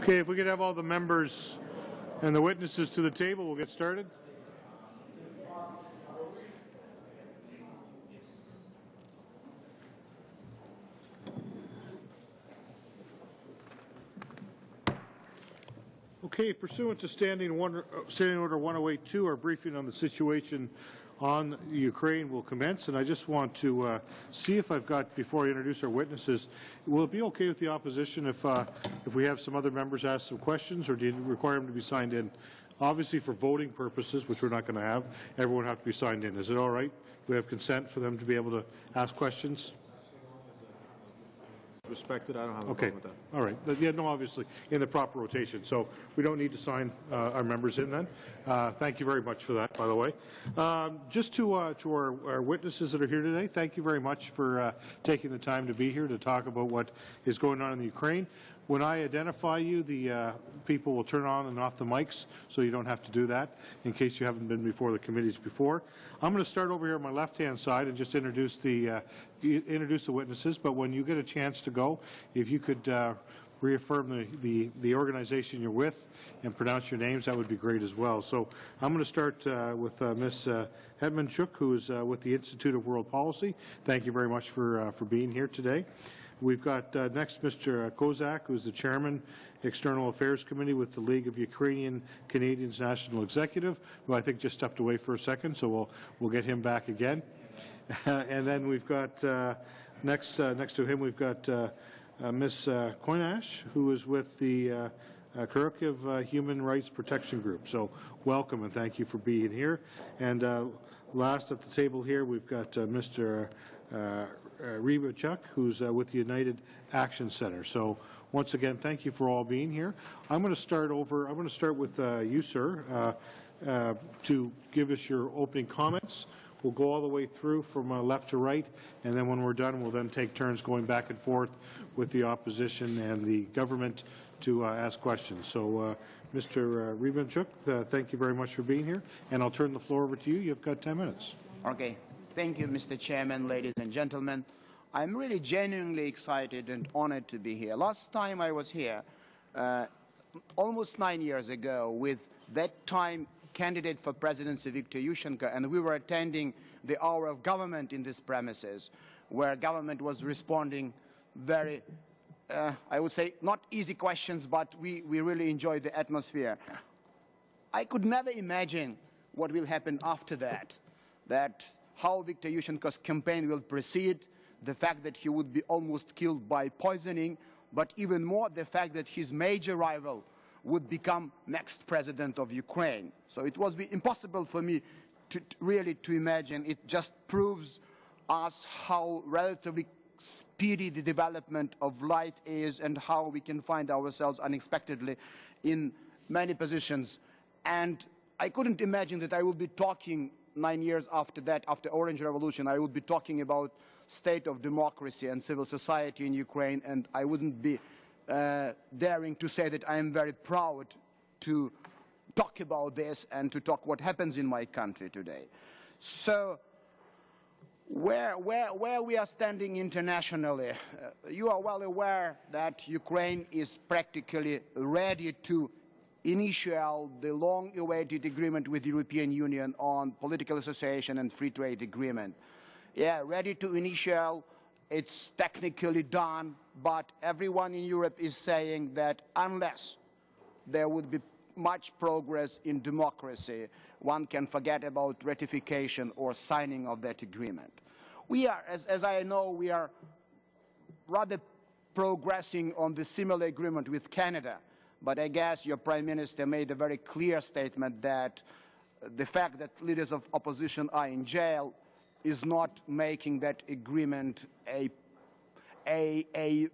Okay, if we could have all the members and the witnesses to the table, we'll get started. Okay, pursuant to Standing Order 1082, our briefing on the situation on Ukraine will commence, and I just want to see if I've got, before I introduce our witnesses, will it be okay with the opposition if we have some other members ask some questions, or do you require them to be signed in? Obviously, for voting purposes, which we're not going to have, everyone will have to be signed in. Is it all right? Do we have consent for them to be able to ask questions? Respected. I don't have a problem with that. All right. But, yeah, no, obviously, in the proper rotation. So we don't need to sign our members in then. Thank you very much for that, by the way. Just to our witnesses that are here today, thank you very much for taking the time to be here to talk about what is going on in the Ukraine. When I identify you, the people will turn on and off the mics, so you don't have to do that, in case you haven't been before the committees before. I'm going to start over here on my left-hand side and just introduce the witnesses. But when you get a chance to go, if you could reaffirm the organization you're with and pronounce your names, that would be great as well. So I'm going to start with Ms. Hedmanchuk, who is with the Institute of World Policy. Thank you very much for being here today. We've got next Mr. Kozak, who's the Chairman, External Affairs Committee with the League of Ukrainian Canadians National Executive, who I think just stepped away for a second, so we'll get him back again. And then we've got next to him we've got Ms. Koinash, who is with the Kharkiv Human Rights Protection Group. So welcome and thank you for being here. And last at the table here we've got Mr. Rybachuk, who's with the United Action Center. So once again, thank you for all being here. I'm going to start with you, sir, to give us your opening comments. We'll go all the way through from left to right, and then when we're done, we'll then take turns going back and forth with the opposition and the government to ask questions. So, Mr. Rybachuk, thank you very much for being here, and I'll turn the floor over to you. You've got 10 minutes. Okay. Thank you, Mr. Chairman, ladies and gentlemen. I'm really genuinely excited and honored to be here. Last time I was here, almost 9 years ago, with that time candidate for presidency Viktor Yushchenko, and we were attending the Hour of Government in these premises, where government was responding very, I would say, not easy questions, but we really enjoyed the atmosphere. I could never imagine what will happen after that, how Viktor Yushchenko's campaign will proceed, the fact that he would be almost killed by poisoning, but even more the fact that his major rival would become next president of Ukraine. So it was impossible for me to really imagine. It just proves us how relatively speedy the development of life is and how we can find ourselves unexpectedly in many positions. And I couldn't imagine that I would be talking 9 years after that, after Orange Revolution, I would be talking about state of democracy and civil society in Ukraine, and I wouldn't be daring to say that I am very proud to talk about this and to talk what happens in my country today. So where we are standing internationally, you are well aware that Ukraine is practically ready to initiate the long-awaited agreement with the European Union on political association and free trade agreement. Yeah, ready to initiate. It's technically done, but everyone in Europe is saying that unless there would be much progress in democracy, one can forget about ratification or signing of that agreement. We are, as I know, we are rather progressing on the similar agreement with Canada. But I guess your Prime Minister made a very clear statement that the fact that leaders of opposition are in jail is not making that agreement a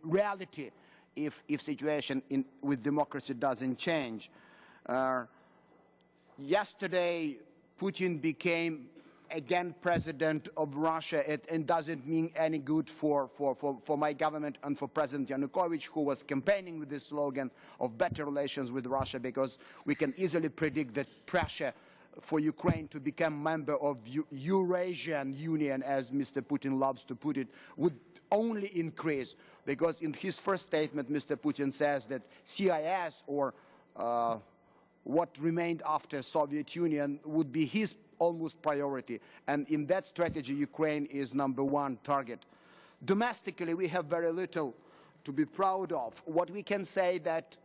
reality if situation with democracy doesn't change. Yesterday, Putin became again president of Russia. It doesn't mean any good for my government and for President Yanukovych, who was campaigning with this slogan of better relations with Russia, because we can easily predict that pressure for Ukraine to become member of Eurasian Union, as Mr. Putin loves to put it, would only increase, because in his first statement, Mr. Putin says that CIS, or what remained after Soviet Union, would be his almost priority. And in that strategy, Ukraine is #1 target. Domestically, we have very little to be proud of. What we can say that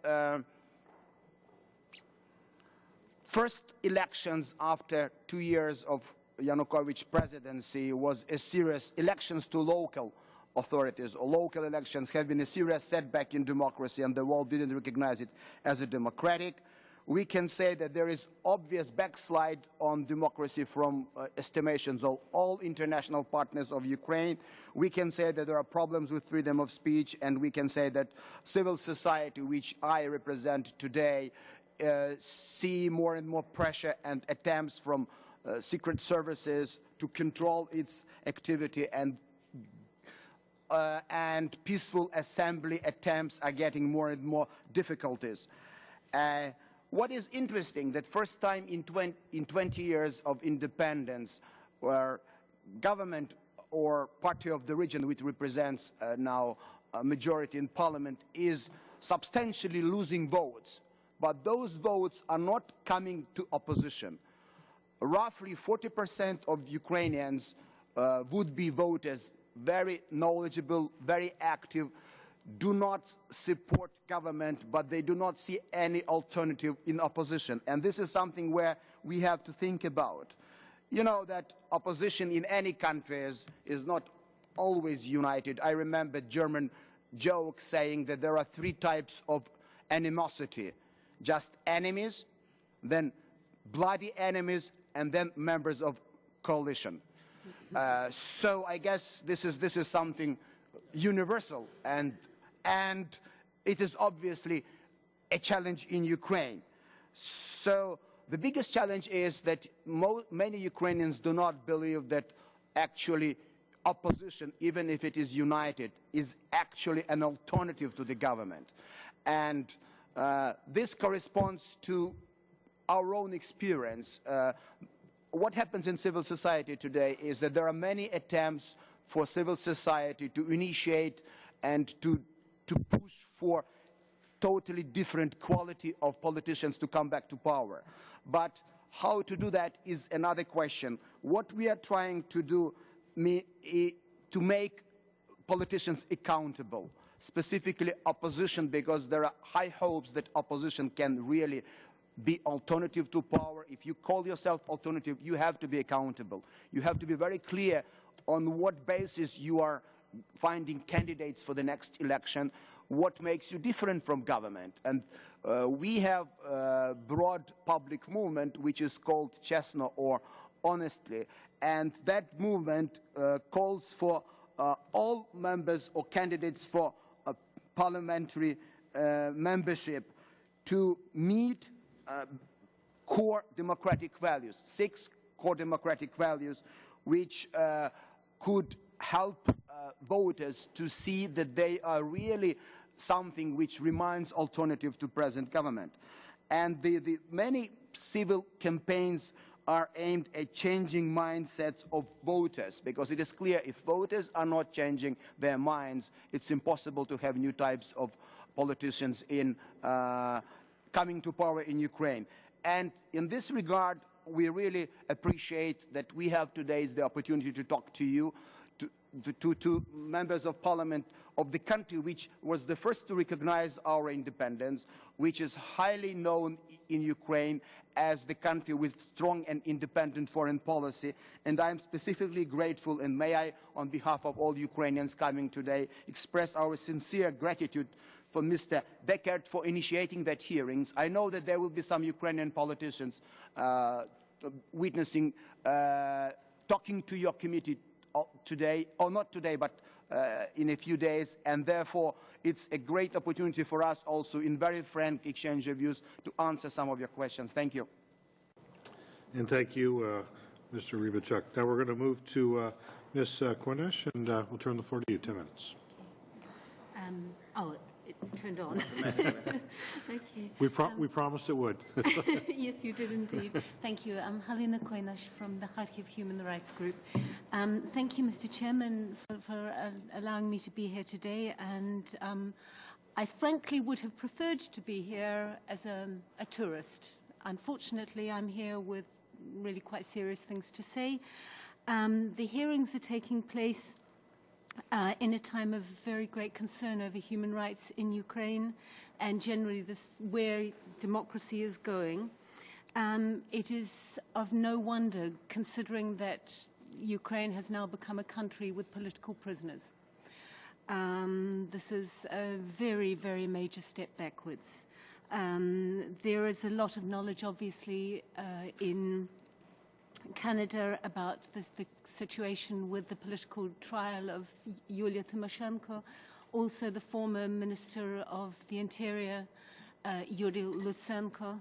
first elections after 2 years of Yanukovych presidency was a serious elections to local authorities, or local elections have been a serious setback in democracy, and the world didn't recognize it as a democratic. We can say that there is obvious backslide on democracy from estimations of all international partners of Ukraine. We can say that there are problems with freedom of speech, and we can say that civil society, which I represent today, see more and more pressure and attempts from secret services to control its activity, and peaceful assembly attempts are getting more and more difficulties. What is interesting, that first time in 20 years of independence, where government or party of the region, which represents now a majority in parliament, is substantially losing votes. But those votes are not coming to opposition. Roughly 40% of Ukrainians would-be voters, very knowledgeable, very active, do not support government, but they do not see any alternative in opposition. And this is something where we have to think about. You know that opposition in any country is not always united. I remember German joke saying that there are 3 types of animosity: just enemies, then bloody enemies, and then members of coalition. So I guess this is something universal, and it is obviously a challenge in Ukraine. So the biggest challenge is that many Ukrainians do not believe that actually opposition, even if it is united, is actually an alternative to the government. And this corresponds to our own experience. What happens in civil society today is that there are many attempts for civil society to initiate and to push for totally different quality of politicians to come back to power. But how to do that is another question. What we are trying to do to make politicians accountable, specifically opposition, because there are high hopes that opposition can really be alternative to power. If you call yourself alternative, you have to be accountable. You have to be very clear on what basis you are finding candidates for the next election, what makes you different from government. And we have a broad public movement which is called Chesno, or Honestly, and that movement calls for all members or candidates for parliamentary membership to meet core democratic values, 6 core democratic values, which could help voters to see that they are really something which reminds alternative to present government. And the many civil campaigns are aimed at changing mindsets of voters, because it is clear if voters are not changing their minds, it's impossible to have new types of politicians in coming to power in Ukraine. And in this regard, we really appreciate that we have today the opportunity to talk to you, to members of parliament of the country which was the first to recognize our independence, which is highly known in Ukraine as the country with strong and independent foreign policy. And I am specifically grateful, and may I, on behalf of all Ukrainians coming today, express our sincere gratitude for Mr. Beckert for initiating that hearings. I know that there will be some Ukrainian politicians witnessing, talking to your committee today, or not today, but in a few days, and therefore it's a great opportunity for us also in very frank exchange of views to answer some of your questions. Thank you. And thank you, Mr. Rybachuk. Now we're going to move to Ms. Cornish, and we'll turn the floor to you, 10 minutes. It's turned on. Okay. We promised it would. Yes, you did indeed. Thank you. I'm Halina Koinash from the Kharkiv Human Rights Group. Thank you, Mr. Chairman, for allowing me to be here today. And I frankly would have preferred to be here as a tourist. Unfortunately, I'm here with really quite serious things to say. The hearings are taking place in a time of very great concern over human rights in Ukraine and generally where democracy is going. It is of no wonder, considering that Ukraine has now become a country with political prisoners. This is a very, very major step backwards. There is a lot of knowledge, obviously, in Canada about the situation with the political trial of Yulia Tymoshenko, also the former Minister of the Interior, Yuri Lutsenko,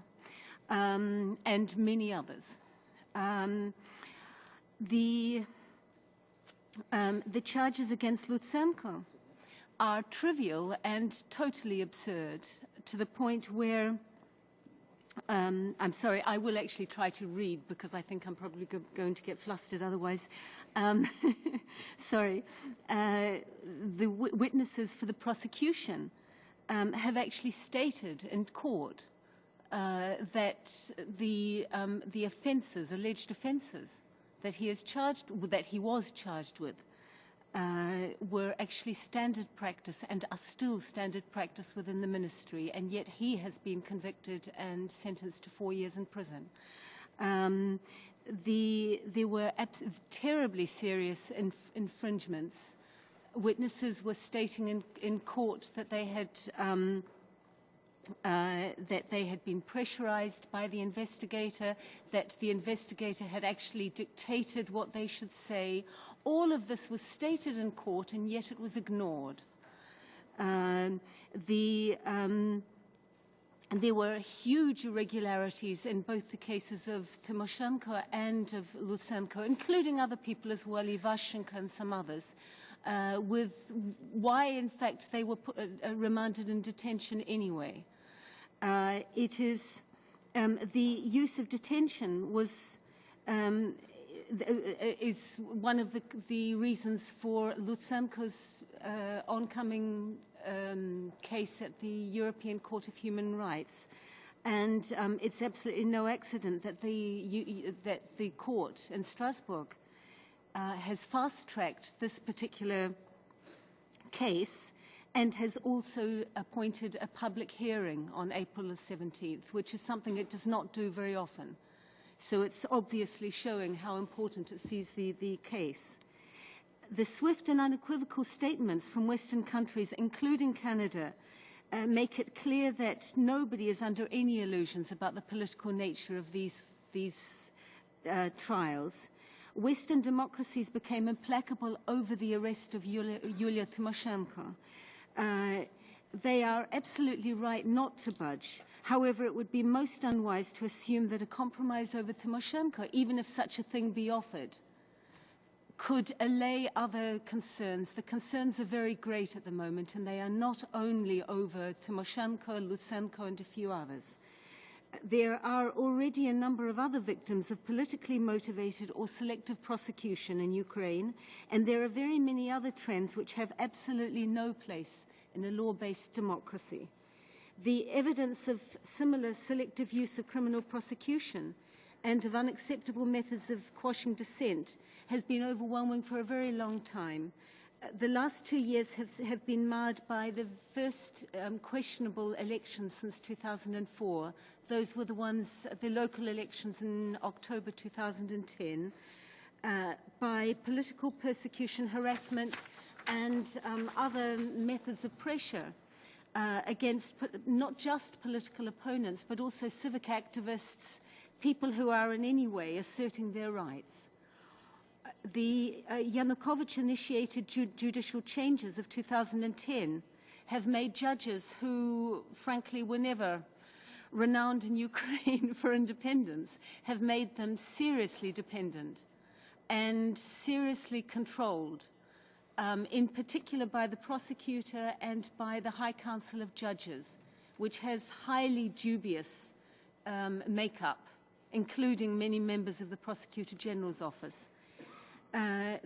and many others. The charges against Lutsenko are trivial and totally absurd, to the point where I'm sorry, I will actually try to read because I think I'm probably going to get flustered otherwise. Sorry. The witnesses for the prosecution have actually stated in court that the offences, alleged offences, that he was charged with, were actually standard practice and are still standard practice within the ministry, and yet he has been convicted and sentenced to 4 years in prison. There were terribly serious infringements. Witnesses were stating in court that they had been pressurized by the investigator, that the investigator had actually dictated what they should say. All of this was stated in court, and yet it was ignored. There were huge irregularities in both the cases of Tymoshenko and of Lutsenko, including other people as well, Ivashchenko and some others, with why, in fact, they were remanded in detention anyway. It is the use of detention is one of the reasons for Lutsenko's oncoming case at the European Court of Human Rights. And it's absolutely no accident that the court in Strasbourg has fast-tracked this particular case and has also appointed a public hearing on April the 17th, which is something it does not do very often. So it's obviously showing how important it sees the case. The swift and unequivocal statements from Western countries, including Canada, make it clear that nobody is under any illusions about the political nature of these trials. Western democracies became implacable over the arrest of Yulia Tymoshenko. They are absolutely right not to budge. However, it would be most unwise to assume that a compromise over Tymoshenko, even if such a thing be offered, could allay other concerns. The concerns are very great at the moment, and they are not only over Tymoshenko, Lutsenko, and a few others. There are already a number of other victims of politically motivated or selective prosecution in Ukraine, and there are very many other trends which have absolutely no place in a law-based democracy. The evidence of similar selective use of criminal prosecution and of unacceptable methods of quashing dissent has been overwhelming for a very long time. The last 2 years have been marred by the first questionable elections since 2004. Those were the local elections in October 2010, by political persecution, harassment, and other methods of pressure against not just political opponents, but also civic activists, people who are in any way asserting their rights. The Yanukovych-initiated judicial changes of 2010 have made judges who, frankly, were never renowned in Ukraine for independence, have made them seriously dependent and seriously controlled in particular by the prosecutor and by the High Council of Judges, which has highly dubious makeup, including many members of the Prosecutor General's office.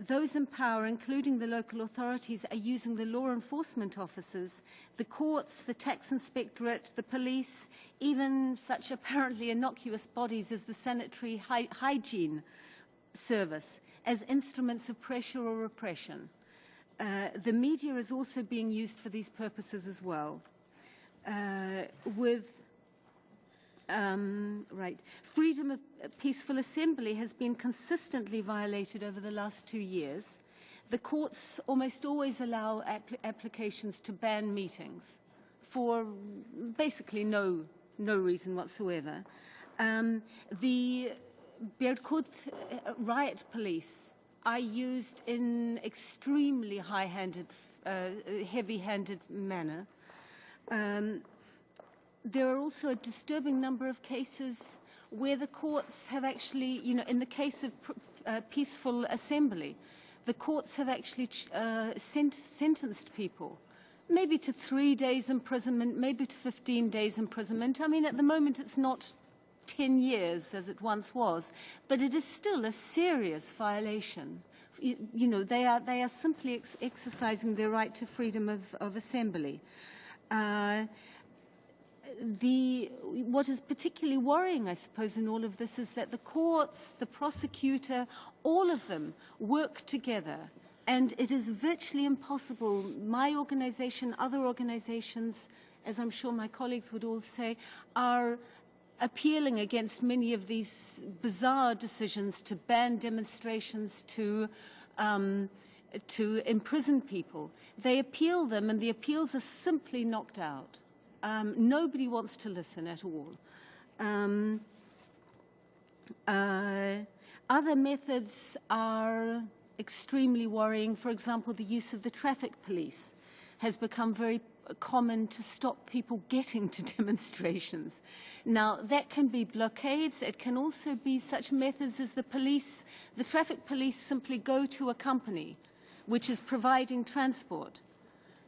Those in power, including the local authorities, are using the law enforcement officers, the courts, the tax inspectorate, the police, even such apparently innocuous bodies as the sanitary hygiene service, as instruments of pressure or repression. The media is also being used for these purposes as well. Freedom of peaceful assembly has been consistently violated over the last 2 years. The courts almost always allow applications to ban meetings for basically no reason whatsoever. The Berkut riot police are used in extremely heavy-handed manner. There are also a disturbing number of cases where the courts have actually, in the case of peaceful assembly, the courts have actually sentenced people, maybe to 3 days imprisonment, maybe to 15 days imprisonment. I mean, at the moment it's not 10 years as it once was, but it is still a serious violation. They are simply exercising their right to freedom of assembly. What is particularly worrying, I suppose, in all of this is that the courts, the prosecutor, all of them work together. And it is virtually impossible. My organization, other organizations, as I'm sure my colleagues would all say, are appealing against many of these bizarre decisions to ban demonstrations, to imprison people. They appeal them, and the appeals are simply knocked out. Nobody wants to listen at all. Other methods are extremely worrying. For example, the use of the traffic police has become very common to stop people getting to demonstrations. Now, that can be blockades. It can also be such methods as the traffic police simply go to a company which is providing transport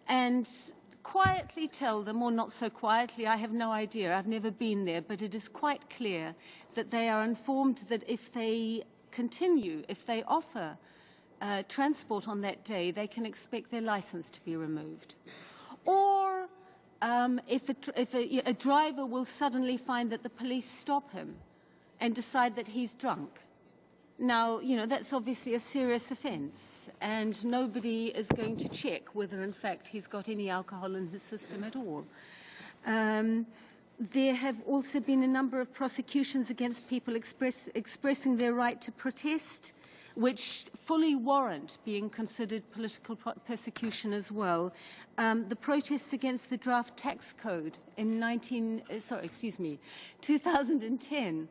and quietly tell them, or not so quietly, I have no idea, I've never been there, but it is quite clear that they are informed that if they continue, if they offer transport on that day, they can expect their license to be removed. Or if a driver will suddenly find that the police stop him and decide that he's drunk. Now, that's obviously a serious offence, and nobody is going to check whether, in fact, he's got any alcohol in his system at all. There have also been a number of prosecutions against people expressing their right to protest, which fully warrant being considered political persecution as well. The protests against the draft tax code in 2010.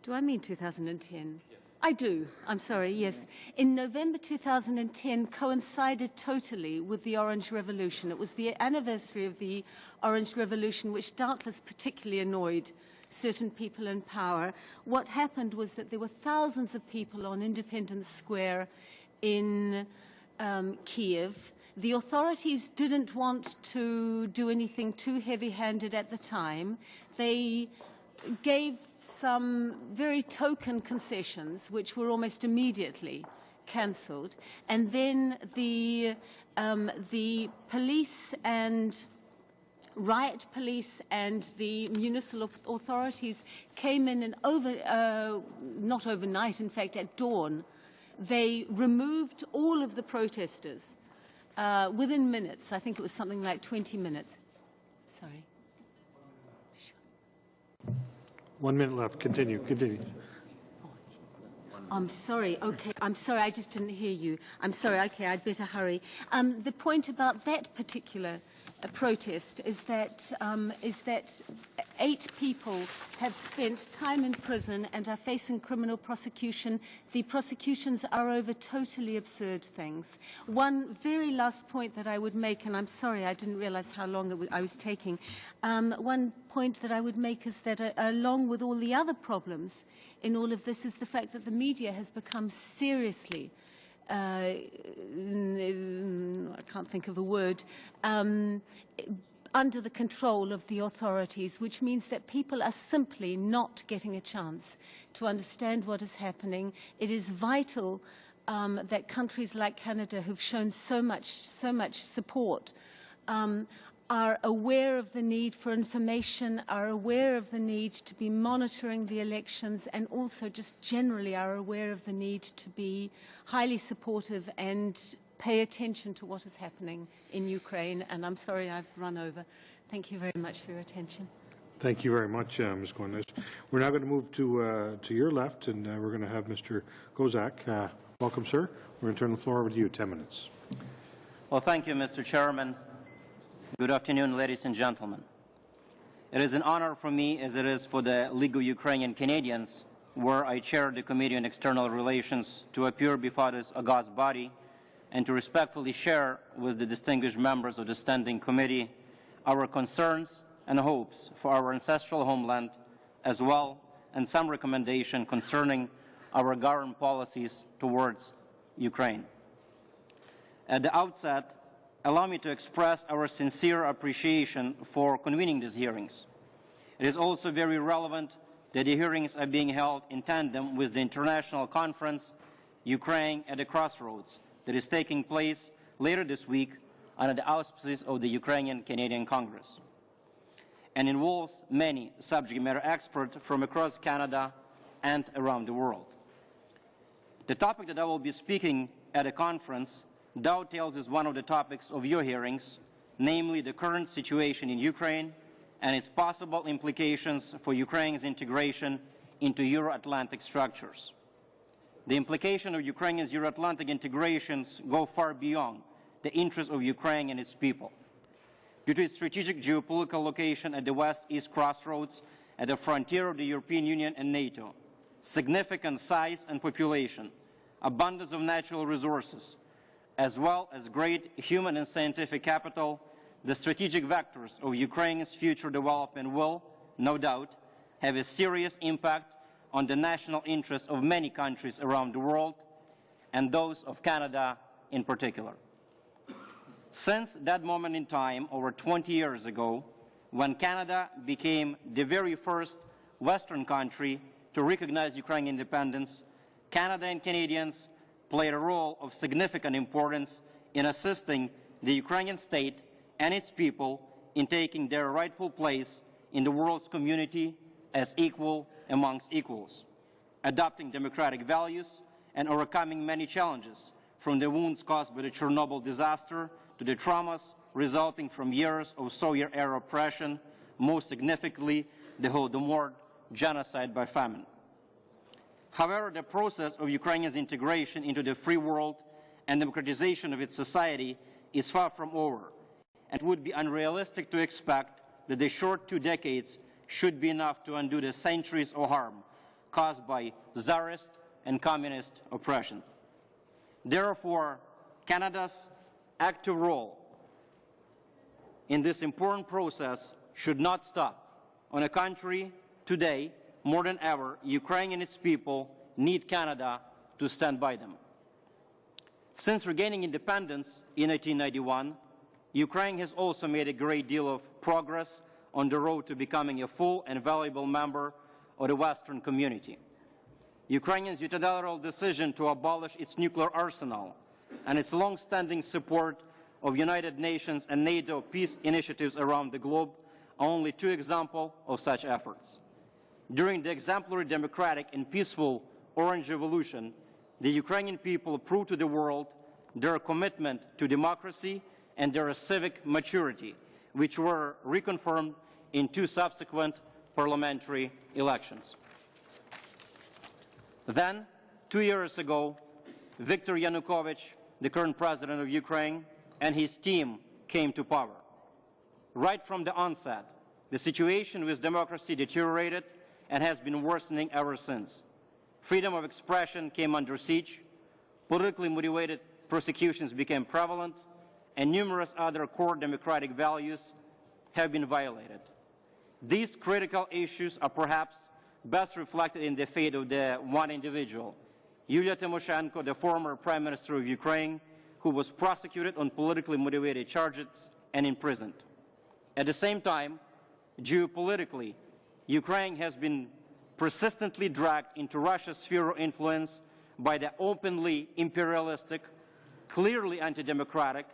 Do I mean 2010? Yeah. I do. I'm sorry, yes. In November 2010 coincided totally with the Orange Revolution. It was the anniversary of the Orange Revolution, which doubtless particularly annoyed certain people in power. What happened was that there were thousands of people on Independence Square in Kiev. The authorities didn't want to do anything too heavy-handed at the time. They gave some very token concessions, which were almost immediately cancelled. And then the police and riot police and the municipal authorities came in and not overnight, in fact, at dawn, they removed all of the protesters within minutes. I think it was something like 20 minutes. Sorry. 1 minute left. Continue. I'm sorry. Okay. I'm sorry. I just didn't hear you. I'm sorry. Okay. I'd better hurry. The point about that particular protest is that 8 people have spent time in prison and are facing criminal prosecution. The prosecutions are over totally absurd things. One very last point that I would make, and I'm sorry I didn't realize how long I was taking. One point that I would make is that along with all the other problems in all of this is the fact that the media has become seriously I can't think of a word, under the control of the authorities, which means that people are simply not getting a chance to understand what is happening. It is vital that countries like Canada, who've shown so much support, are aware of the need for information, are aware of the need to be monitoring the elections, and also just generally are aware of the need to be highly supportive and pay attention to what is happening in Ukraine. And I'm sorry I've run over. Thank you very much for your attention. Thank you very much, Ms. Gwendolyn. We're now going to move to your left, and we're going to have Mr. Kozak. Welcome, sir. We're going to turn the floor over to you. 10 minutes. Well, thank you, Mr. Chairman. Good afternoon, ladies and gentlemen. It is an honor for me, as it is for the League of Ukrainian Canadians, where I chair the Committee on External Relations, to appear before this august body and to respectfully share with the distinguished members of the Standing Committee our concerns and hopes for our ancestral homeland, as well as some recommendation concerning our government policies towards Ukraine. At the outset, allow me to express our sincere appreciation for convening these hearings. It is also very relevant that the hearings are being held in tandem with the international conference, Ukraine at the Crossroads, that is taking place later this week under the auspices of the Ukrainian-Canadian Congress, and involves many subject matter experts from across Canada and around the world. The topic that I will be speaking at the conference dovetails is one of the topics of your hearings, namely the current situation in Ukraine and its possible implications for Ukraine's integration into Euro-Atlantic structures. The implications of Ukraine's Euro-Atlantic integrations go far beyond the interests of Ukraine and its people. Due to its strategic geopolitical location at the west-east crossroads at the frontier of the European Union and NATO, significant size and population, abundance of natural resources, as well as great human and scientific capital, the strategic vectors of Ukraine's future development will, no doubt, have a serious impact on the national interests of many countries around the world, and those of Canada in particular. Since that moment in time, over 20 years ago, when Canada became the very first Western country to recognize Ukrainian independence, Canada and Canadians played a role of significant importance in assisting the Ukrainian state and its people in taking their rightful place in the world's community as equal amongst equals, adopting democratic values and overcoming many challenges, from the wounds caused by the Chernobyl disaster to the traumas resulting from years of Soviet-era oppression, most significantly the Holodomor, genocide by famine. However, the process of Ukraine's integration into the free world and democratization of its society is far from over, and it would be unrealistic to expect that the short 2 decades should be enough to undo the centuries of harm caused by Tsarist and communist oppression. Therefore, Canada's active role in this important process should not stop. On a country today, more than ever, Ukraine and its people need Canada to stand by them. Since regaining independence in 1891, Ukraine has also made a great deal of progress on the road to becoming a full and valuable member of the Western community. Ukraine's unilateral decision to abolish its nuclear arsenal and its long-standing support of United Nations and NATO peace initiatives around the globe are only 2 examples of such efforts. During the exemplary democratic and peaceful Orange Revolution, the Ukrainian people proved to the world their commitment to democracy and their civic maturity, which were reconfirmed in 2 subsequent parliamentary elections. Then, 2 years ago, Viktor Yanukovych, the current president of Ukraine, and his team came to power. Right from the onset, the situation with democracy deteriorated and has been worsening ever since. Freedom of expression came under siege, politically motivated persecutions became prevalent, and numerous other core democratic values have been violated. These critical issues are perhaps best reflected in the fate of the one individual, Yulia Tymoshenko, the former Prime Minister of Ukraine, who was prosecuted on politically motivated charges and imprisoned. At the same time, geopolitically, Ukraine has been persistently dragged into Russia's sphere of influence by the openly imperialistic, clearly anti-democratic,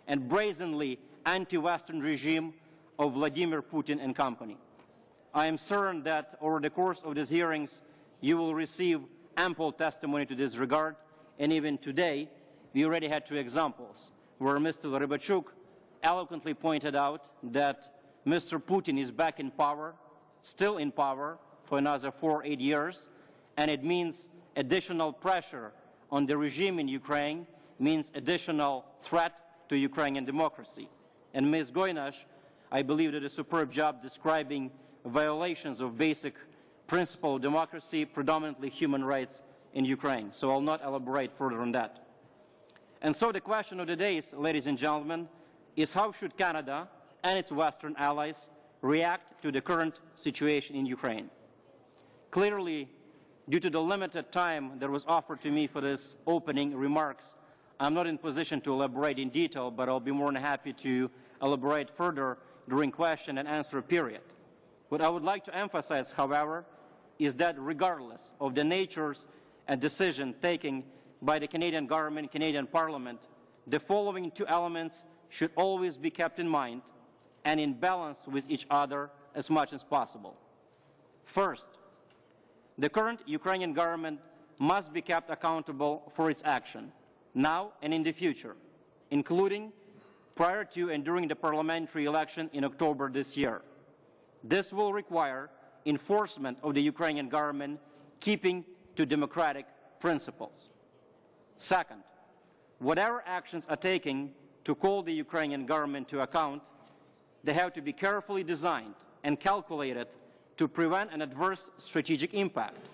and brazenly anti-Western regime of Vladimir Putin and company. I am certain that over the course of these hearings, you will receive ample testimony to this regard, and even today, we already had 2 examples where Mr. Rybachuk eloquently pointed out that Mr. Putin is back in power, still in power for another 4 or 8 years, and it means additional pressure on the regime in Ukraine, means additional threat to Ukrainian democracy. And Ms. Goynash, I believe, did a superb job describing violations of basic principle of democracy, predominantly human rights in Ukraine. So I'll not elaborate further on that. And so the question of the day, ladies and gentlemen, is how should Canada and its Western allies react to the current situation in Ukraine? Clearly, due to the limited time that was offered to me for this opening remarks, I'm not in position to elaborate in detail, but I'll be more than happy to elaborate further during question and answer period. What I would like to emphasize, however, is that regardless of the natures and decision taken by the Canadian government, Canadian Parliament, the following 2 elements should always be kept in mind and in balance with each other as much as possible. First, the current Ukrainian government must be kept accountable for its action, now and in the future, including prior to and during the parliamentary election in October this year. This will require enforcement of the Ukrainian government keeping to democratic principles. Second, whatever actions are taken to call the Ukrainian government to account, they have to be carefully designed and calculated to prevent an adverse strategic impact.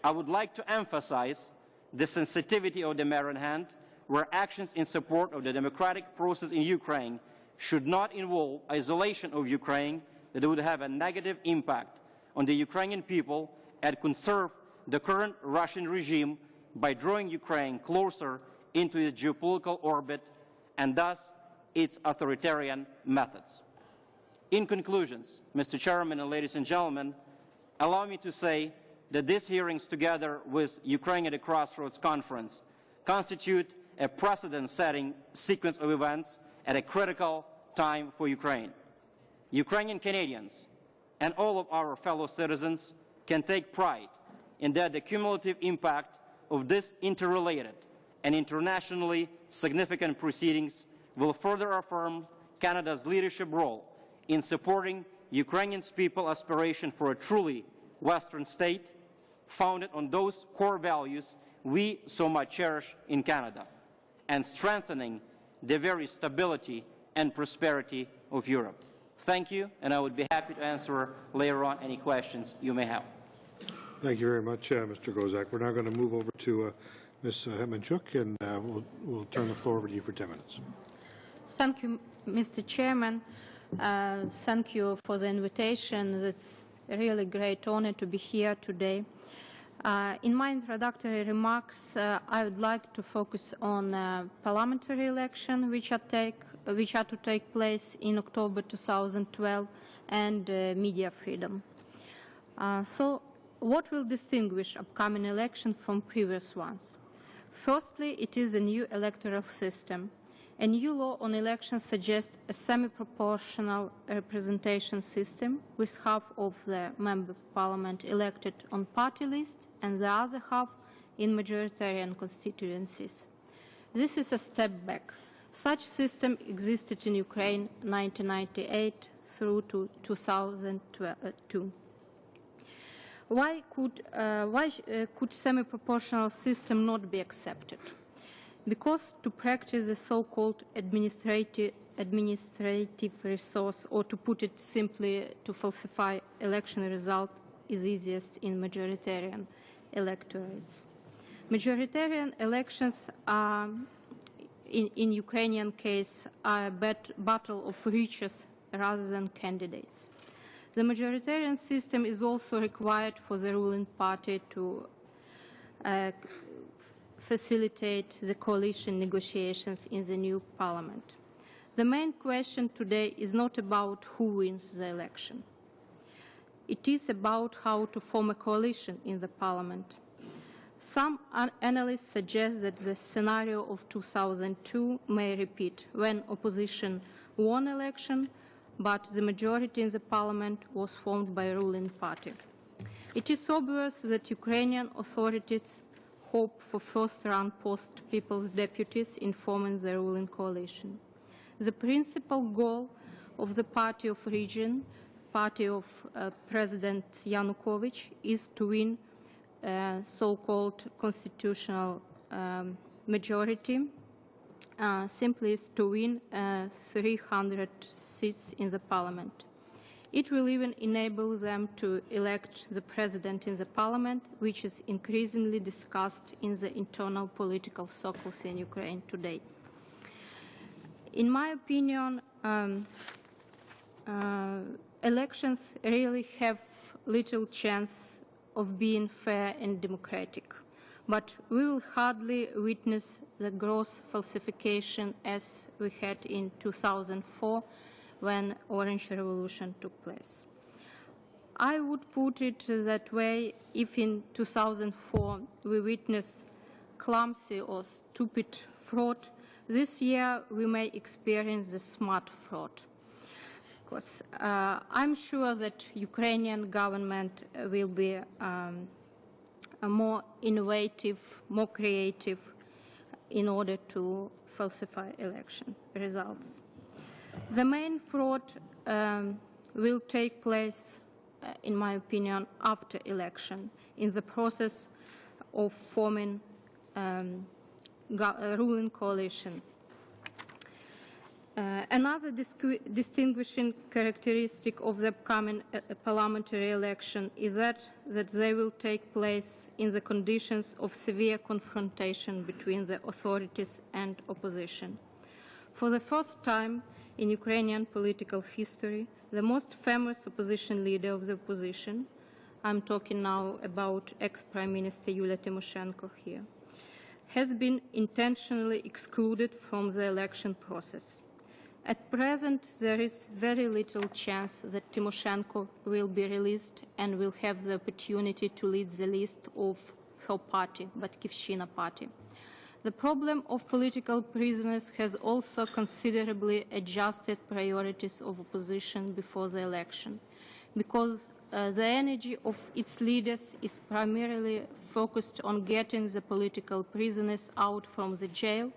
I would like to emphasize the sensitivity of the matter in hand, where actions in support of the democratic process in Ukraine should not involve isolation of Ukraine that would have a negative impact on the Ukrainian people and conserve the current Russian regime by drawing Ukraine closer into its geopolitical orbit and thus its authoritarian methods. In conclusions, Mr. Chairman and ladies and gentlemen, allow me to say that these hearings, together with Ukraine at a Crossroads Conference, constitute a precedent-setting sequence of events at a critical time for Ukraine. Ukrainian Canadians and all of our fellow citizens can take pride in that the cumulative impact of this interrelated and internationally significant proceedings will further affirm Canada's leadership role in supporting Ukrainian people's aspiration for a truly Western state founded on those core values we so much cherish in Canada, and strengthening the very stability and prosperity of Europe. Thank you, and I would be happy to answer later on any questions you may have. Thank you very much, Mr. Gozak. We're now going to move over to Ms. Hetmanchuk, and we'll turn the floor over to you for 10 minutes. Thank you, Mr. Chairman. Thank you for the invitation. It's a really great honor to be here today. In my introductory remarks, I would like to focus on parliamentary election, which are to take place in October 2012, and media freedom. So, what will distinguish upcoming election from previous ones? Firstly, it is a new electoral system. A new law on elections suggests a semi-proportional representation system, with half of the member of parliament elected on party list and the other half in majoritarian constituencies. This is a step back. Such system existed in Ukraine 1998 through to 2002. Why could semi-proportional system not be accepted? Because to practice the so-called administrative resource, or to put it simply, to falsify election result, is easiest in majoritarian electorates. Majoritarian elections are, in Ukrainian case, are a battle of riches rather than candidates. The majoritarian system is also required for the ruling party to facilitate the coalition negotiations in the new parliament. The main question today is not about who wins the election. It is about how to form a coalition in the parliament. Some analysts suggest that the scenario of 2002 may repeat, when opposition won election, but the majority in the parliament was formed by a ruling party. It is obvious that Ukrainian authorities hope for first-round post-people's deputies in forming the ruling coalition. The principal goal of the Party of Region, party of President Yanukovych, is to win so-called constitutional majority, simply is to win 300 seats in the parliament. It will even enable them to elect the president in the parliament, which is increasingly discussed in the internal political circles in Ukraine today. In my opinion, elections really have little chance of being fair and democratic, but we will hardly witness the gross falsification as we had in 2004 when Orange Revolution took place. I would put it that way: if in 2004 we witness clumsy or stupid fraud, this year we may experience the smart fraud. Because I'm sure that Ukrainian government will be more innovative, more creative in order to falsify election results. The main fraud will take place, in my opinion, after election, in the process of forming a ruling coalition. Another distinguishing characteristic of the upcoming parliamentary election is that they will take place in the conditions of severe confrontation between the authorities and opposition. For the first time in Ukrainian political history, the most famous opposition leader of the opposition, I'm talking now about ex-Prime Minister Yulia Tymoshenko here, has been intentionally excluded from the election process. At present, there is very little chance that Tymoshenko will be released and will have the opportunity to lead the list of her party, Batkivshchina party. The problem of political prisoners has also considerably adjusted priorities of opposition before the election, because the energy of its leaders is primarily focused on getting the political prisoners out from the jail,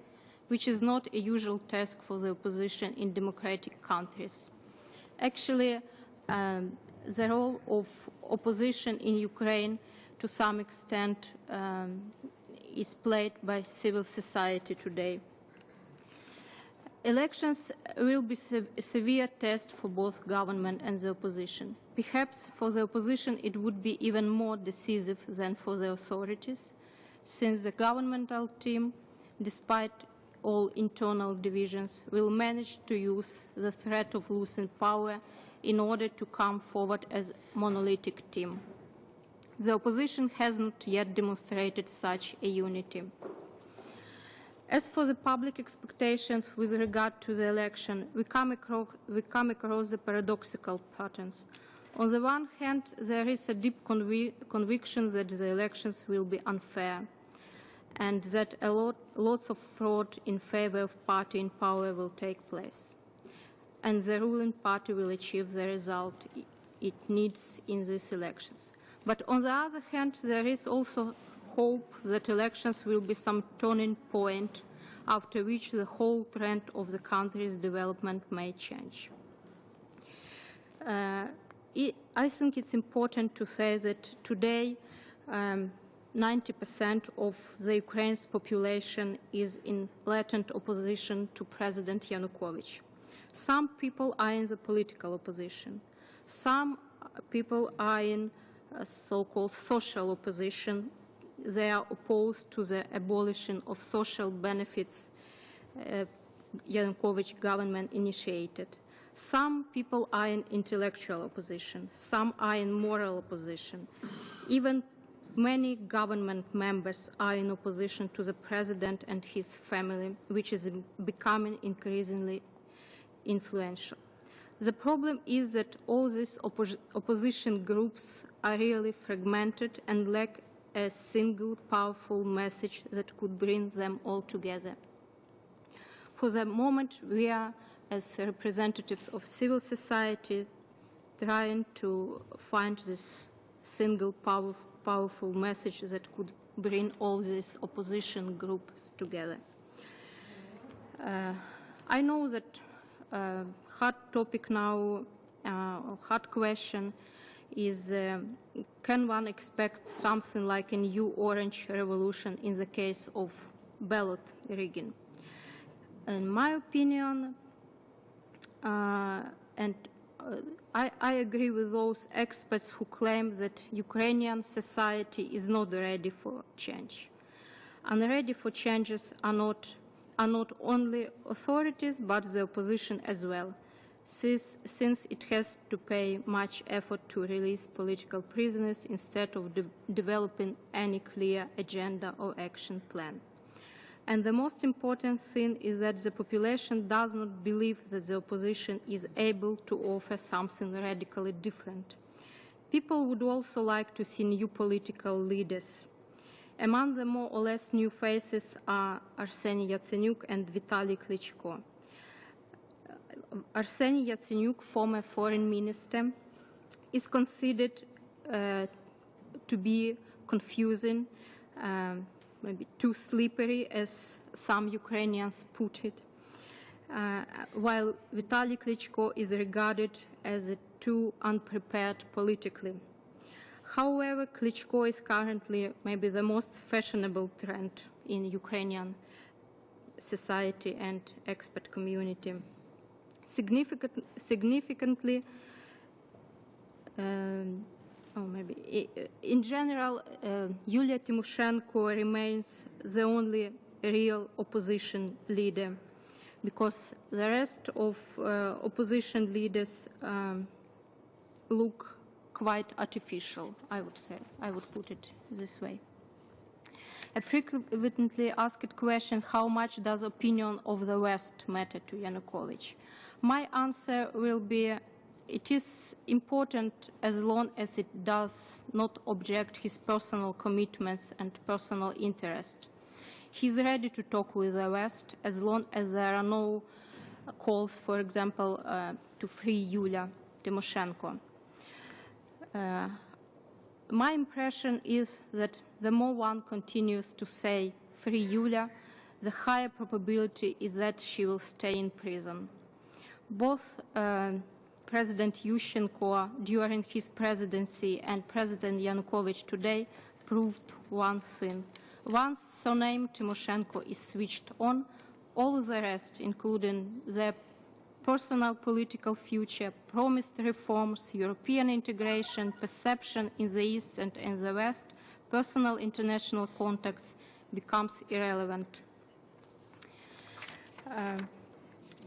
which is not a usual task for the opposition in democratic countries. Actually, the role of opposition in Ukraine, to some extent, is played by civil society today. Elections will be a severe test for both government and the opposition. Perhaps for the opposition it would be even more decisive than for the authorities, since the governmental team, despite all internal divisions, will manage to use the threat of losing power in order to come forward as a monolithic team. The opposition hasn't yet demonstrated such a unity. As for the public expectations with regard to the election, we come across the paradoxical patterns. On the one hand, there is a deep conviction that the elections will be unfair, and that lots of fraud in favor of party in power will take place, and the ruling party will achieve the result it needs in these elections. But on the other hand, there is also hope that elections will be some turning point after which the whole trend of the country's development may change. I think it's important to say that today 90% of the Ukraine's population is in latent opposition to President Yanukovych. Some people are in the political opposition. Some people are in so-called social opposition. They are opposed to the abolition of social benefits Yanukovych government initiated. Some people are in intellectual opposition. Some are in moral opposition. Even Many government members are in opposition to the president and his family, which is becoming increasingly influential. The problem is that all these opposition groups are really fragmented and lack a single powerful message that could bring them all together. For the moment, we are, as representatives of civil society, trying to find this single powerful message that could bring all these opposition groups together. I know that hot topic now, hot question is, can one expect something like a new orange revolution in the case of ballot rigging? In my opinion, I agree with those experts who claim that Ukrainian society is not ready for change. Unready for changes are not only authorities, but the opposition as well, since it has to pay much effort to release political prisoners instead of developing any clear agenda or action plan. And the most important thing is that the population does not believe that the opposition is able to offer something radically different. People would also like to see new political leaders. Among the more or less new faces are Arseniy Yatsenyuk and Vitaly Klitschko. Arseniy Yatsenyuk, former foreign minister, is considered to be confusing, maybe too slippery, as some Ukrainians put it, while Vitaly Klitschko is regarded as too unprepared politically. However, Klitschko is currently maybe the most fashionable trend in Ukrainian society and expert community. Significantly, in general, Yulia Tymoshenko remains the only real opposition leader, because the rest of opposition leaders look quite artificial, I would say. I would put it this way. A frequently asked question, how much does opinion of the West matter to Yanukovych? My answer will be, it is important as long as it does not object his personal commitments and personal interest. He's ready to talk with the West as long as there are no calls, for example, to free Yulia Tymoshenko. My impression is that the more one continues to say free Yulia, the higher probability is that she will stay in prison. Both President Yushchenko during his presidency and President Yanukovych today proved one thing. Once surname Tymoshenko is switched on, all the rest, including their personal political future, promised reforms, European integration, perception in the East and in the West, personal international contacts, becomes irrelevant.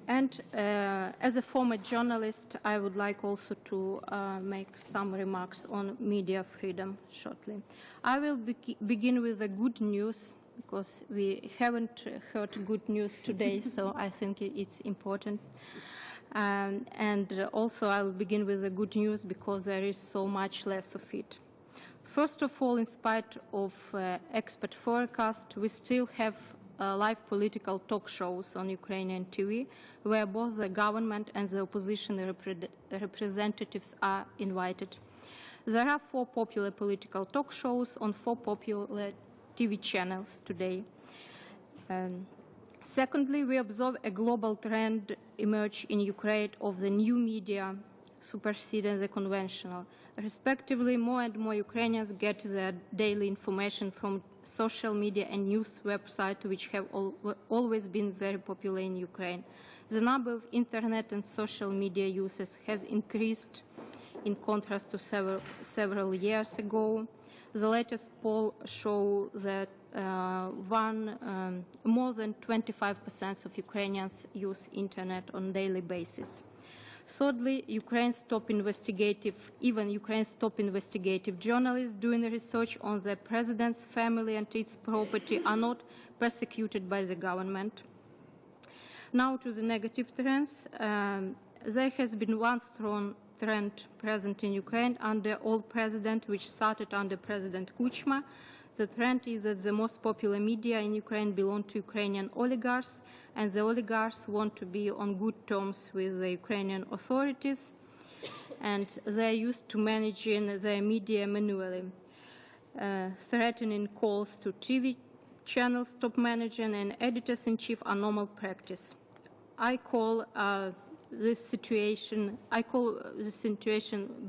As a former journalist, I would like also to make some remarks on media freedom shortly. I will begin with the good news, because we haven't heard good news today, so I think it's important. And also I will begin with the good news because there is so much less of it. First of all, in spite of expert forecast, we still have live political talk shows on Ukrainian TV, where both the government and the opposition representatives are invited. There are 4 popular political talk shows on 4 popular TV channels today. Secondly, we observe a global trend emerge in Ukraine of the new media superseding the conventional. Respectively, more and more Ukrainians get their daily information from social media and news websites, which have always been very popular in Ukraine. The number of internet and social media users has increased in contrast to several years ago. The latest poll shows that more than 25% of Ukrainians use internet on a daily basis. Thirdly, Ukraine's top investigative journalists doing research on the president's family and its property are not persecuted by the government. Now to the negative trends. There has been one strong trend present in Ukraine under all presidents, which started under President Kuchma. The trend is that the most popular media in Ukraine belong to Ukrainian oligarchs, and the oligarchs want to be on good terms with the Ukrainian authorities, and they are used to managing their media manually. Threatening calls to TV channels, top managers and editors-in-chief are normal practice. I call this situation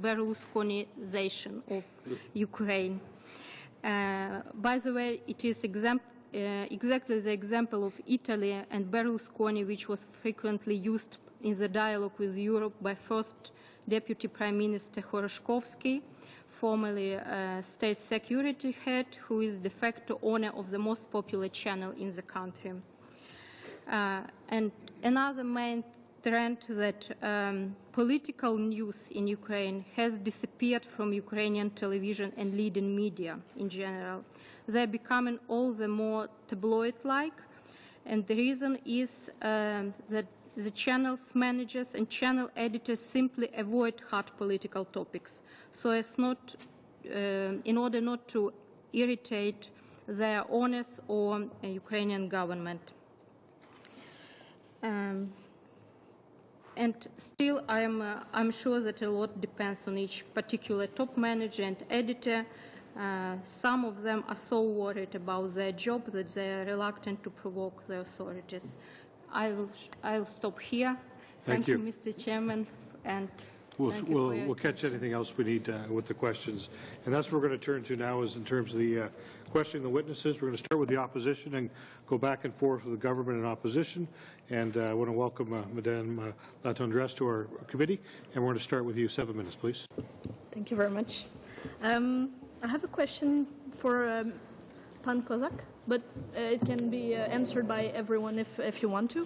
Berlusconization of Ukraine. By the way, it is exactly the example of Italy and Berlusconi, which was frequently used in the dialogue with Europe by first Deputy Prime Minister Khoroshkovsky, formerly state security head, who is de facto owner of the most popular channel in the country. And another main trend that political news in Ukraine has disappeared from Ukrainian television and leading media in general. They're becoming all the more tabloid-like, and the reason is that the channel's managers and channel editors simply avoid hard political topics, so as not, in order not to irritate their owners or Ukrainian government. And still, I'm sure that a lot depends on each particular top manager and editor. Some of them are so worried about their job that they are reluctant to provoke the authorities. I'll stop here. Thank you, Mr. Chairman, and we'll catch anything else we need with the questions. And that's what we're going to turn to now is in terms of the questioning the witnesses. We're going to start with the opposition and go back and forth with the government and opposition. And I want to welcome Madame Latendresse to our committee. And we're going to start with you. 7 minutes, please. Thank you very much. I have a question for Pan Kozak, but it can be answered by everyone if you want to.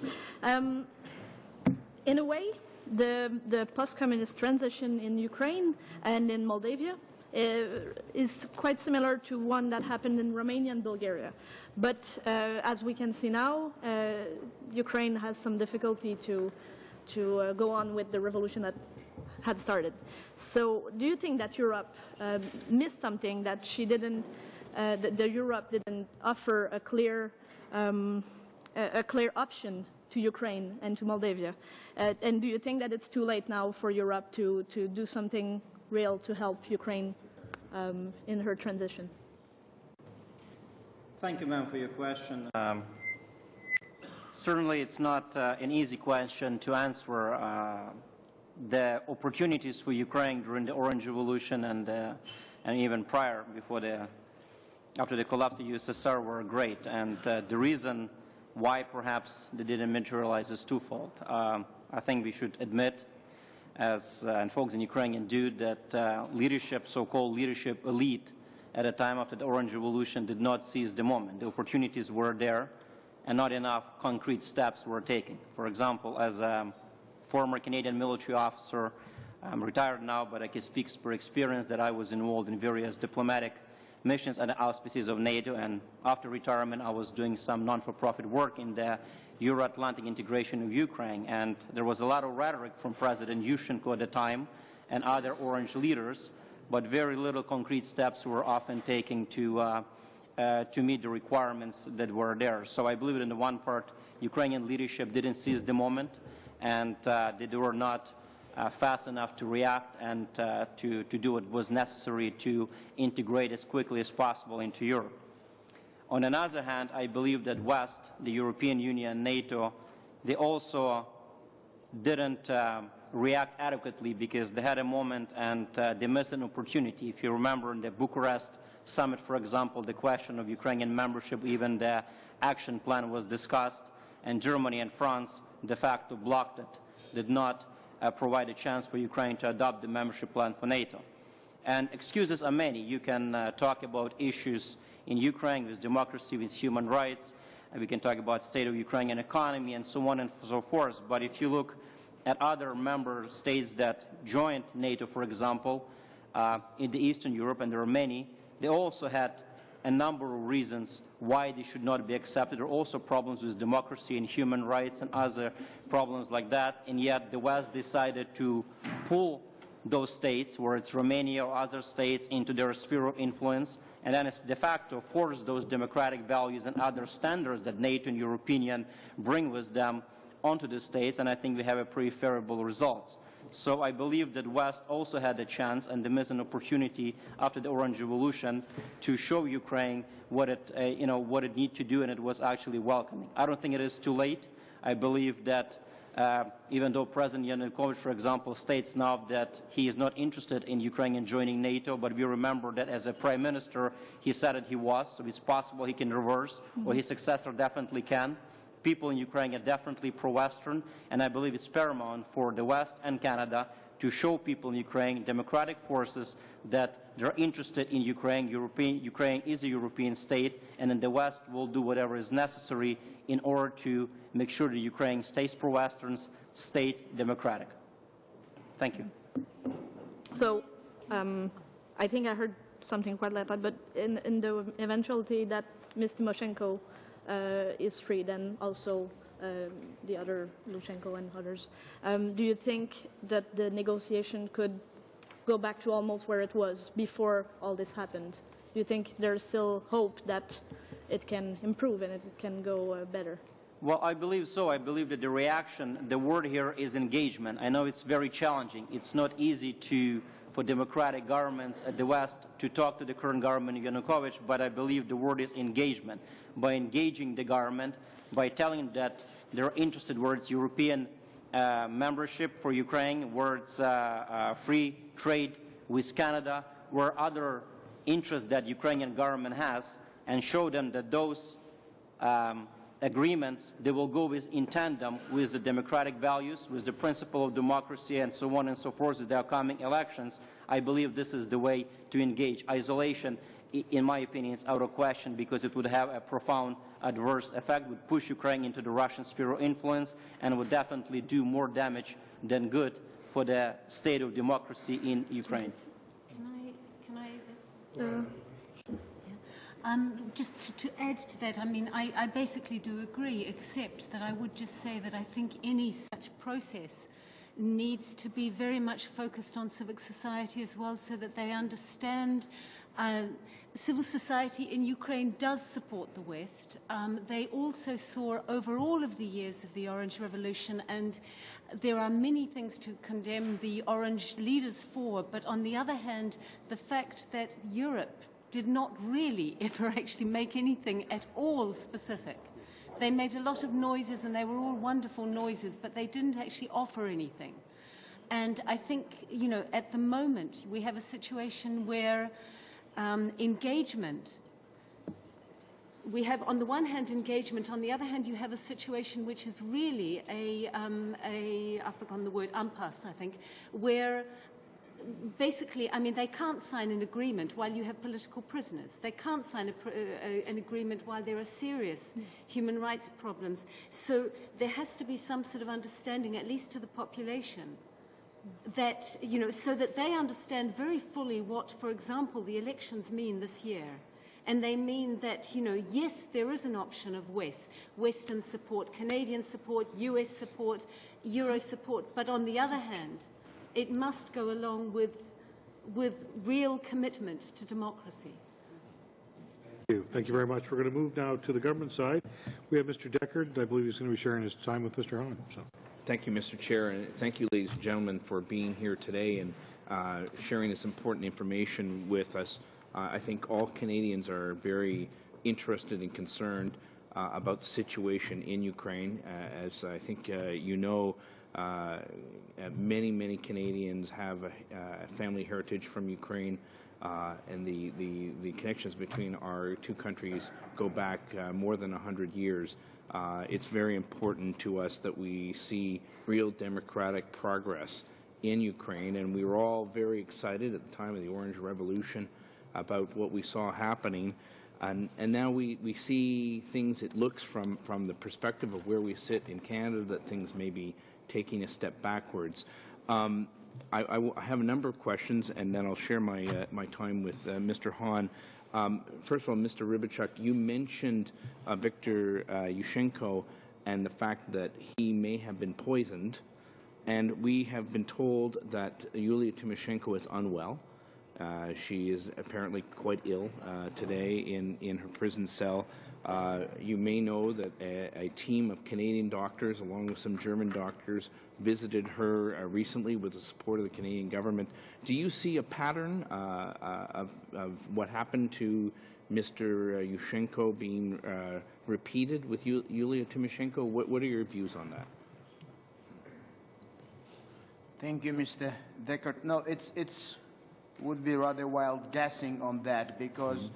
In a way, the post-communist transition in Ukraine and in Moldavia is quite similar to one that happened in Romania and Bulgaria. But as we can see now, Ukraine has some difficulty to go on with the revolution that had started. So do you think that Europe missed something, that she didn't, that Europe didn't offer a clear option to Ukraine and to Moldavia? And do you think that it's too late now for Europe to do something real to help Ukraine in her transition? Thank you, ma'am, for your question. Certainly, it's not an easy question to answer. The opportunities for Ukraine during the Orange Revolution and even prior, after the collapse of the USSR, were great. And the reason why perhaps they didn't materialize is twofold. I think we should admit, and folks in Ukraine do, that leadership, so-called leadership elite, at the time after the Orange Revolution did not seize the moment. The opportunities were there, and not enough concrete steps were taken. For example, as a former Canadian military officer, I'm retired now, but I can speak per experience that I was involved in various diplomatic missions and auspices of NATO, and after retirement I was doing some non-for-profit work in the Euro-Atlantic integration of Ukraine, and there was a lot of rhetoric from President Yushchenko at the time and other Orange leaders, but very little concrete steps were often taken to meet the requirements that were there. So I believe that in the one part, Ukrainian leadership didn't seize the moment, and they were not fast enough to react and to do what was necessary to integrate as quickly as possible into Europe. On the other hand, I believe that West, the European Union, NATO, they also didn't react adequately because they had a moment and they missed an opportunity. If you remember in the Bucharest summit, for example, the question of Ukrainian membership, even the action plan was discussed, and Germany and France de facto blocked it, did not provide a chance for Ukraine to adopt the membership plan for NATO. And excuses are many. You can talk about issues in Ukraine with democracy, with human rights, and we can talk about state of Ukrainian economy and so on and so forth. But if you look at other member states that joined NATO, for example, in the Eastern Europe, and there are many, they also had a number of reasons why they should not be accepted. There are also problems with democracy and human rights and other problems like that, and yet the West decided to pull those states, whether it's Romania or other states, into their sphere of influence, and then it's de facto force those democratic values and other standards that NATO and European Union bring with them onto the states, and I think we have a pretty favorable results. So I believe that West also had a chance and they missed an opportunity after the Orange Revolution to show Ukraine what it, what it needs to do, and it was actually welcoming. I don't think it is too late. I believe that even though President Yanukovych, for example, states now that he is not interested in Ukraine in joining NATO, but we remember that as a prime minister, he said that he was, so it's possible he can reverse, or his successor definitely can. People in Ukraine are definitely pro-Western, and I believe it's paramount for the West and Canada to show people in Ukraine, democratic forces, that they're interested in Ukraine. Ukraine is a European state, and then the West will do whatever is necessary in order to make sure that Ukraine stays pro-Western, state democratic. Thank you. So I think I heard something quite like that, but in the eventuality that Ms. Tymoshenko is freed, and also the other Lushenko and others, do you think that the negotiation could go back to almost where it was before all this happened? Do you think there's still hope that it can improve and it can go better? Well, I believe so. I believe that the reaction, the word here is engagement. I know it's very challenging. It's not easy for democratic governments at the West to talk to the current government of Yanukovych, but I believe the word is engagement. By engaging the government, by telling that they're interested, where it's European membership for Ukraine, where it's free trade with Canada, where other interests that Ukrainian government has, and show them that those agreements, they will go in tandem with the democratic values, with the principle of democracy, and so on and so forth with the upcoming elections. I believe this is the way to engage. Isolation, in my opinion, is out of question, because it would have a profound adverse effect, would push Ukraine into the Russian sphere of influence, and would definitely do more damage than good for the state of democracy in Ukraine. Just to add to that, I mean, I basically do agree, except that I would just say that I think any such process needs to be very much focused on civic society as well, so that they understand civil society in Ukraine does support the West. They also saw over all of the years of the Orange Revolution, and there are many things to condemn the Orange leaders for, but on the other hand, the fact that Europe did not really ever actually make anything at all specific. They made a lot of noises, and they were all wonderful noises, but they didn't actually offer anything. And I think, you know, at the moment, we have a situation where engagement, we have on the one hand engagement, on the other hand you have a situation which is really I've forgotten the word, impasse, I think, where basically, I mean, they can't sign an agreement while you have political prisoners. They can't sign an agreement while there are serious human rights problems. So there has to be some sort of understanding, at least to the population, that, you know, so that they understand very fully what, for example, the elections mean this year. And they mean that, you know, yes, there is an option of Western support, Canadian support, US support, Euro support, but on the other hand, it must go along with real commitment to democracy. Thank you. Thank you very much. We're going to move now to the government side. We have Mr. Deckard. I believe he's going to be sharing his time with Mr. Hahn. So. Thank you, Mr. Chair, and thank you, ladies and gentlemen, for being here today and sharing this important information with us. I think all Canadians are very interested and concerned about the situation in Ukraine. As I think you know, many Canadians have a family heritage from Ukraine, and the connections between our two countries go back more than 100 years. It's very important to us that we see real democratic progress in Ukraine, and we were all very excited at the time of the Orange Revolution about what we saw happening. And now we see things, it looks from the perspective of where we sit in Canada, that things may be taking a step backwards. I have a number of questions, and then I'll share my time with Mr. Hahn. First of all, Mr. Rybachuk, you mentioned Viktor Yushchenko and the fact that he may have been poisoned, and we have been told that Yulia Tymoshenko is unwell. She is apparently quite ill today in her prison cell. You may know that a team of Canadian doctors, along with some German doctors, visited her recently with the support of the Canadian government. Do you see a pattern of what happened to Mr. Yushchenko being repeated with Yulia Tymoshenko? What are your views on that? Thank you, Mr. Deckert. No, it's would be rather wild guessing on that, because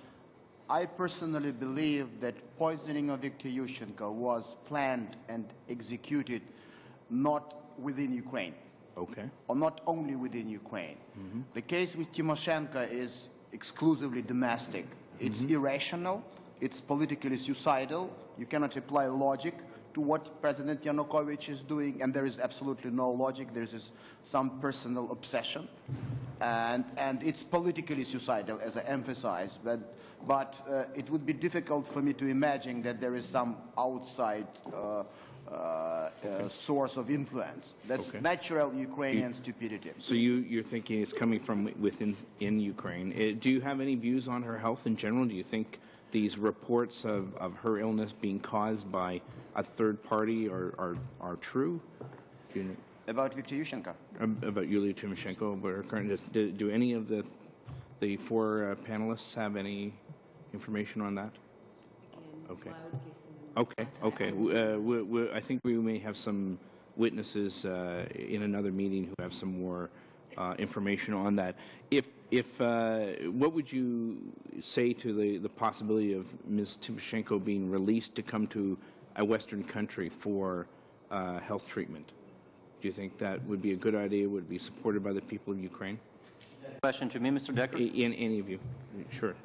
I personally believe that poisoning of Viktor Yushchenko was planned and executed not within Ukraine. Okay. Or not only within Ukraine. The case with Tymoshenko is exclusively domestic. It's irrational, it's politically suicidal, you cannot apply logic to what President Yanukovych is doing, and there is absolutely no logic. There is some personal obsession, and it's politically suicidal, as I emphasized. But it would be difficult for me to imagine that there is some outside source of influence. That's natural Ukrainian stupidity. So you're thinking it's coming from in Ukraine. Do you have any views on her health in general? Do you think these reports of her illness being caused by a third party are true? About Viktor Yushchenko? About Yulia Tymoshenko. Do any of the four panelists have any information on that? Okay. I think we may have some witnesses in another meeting who have some more information on that. What would you say to the possibility of Ms. Tymoshenko being released to come to a Western country for health treatment? Do you think that would be a good idea? Would it be supported by the people of Ukraine? Question to me, Mr. Decker? Any of you? Sure.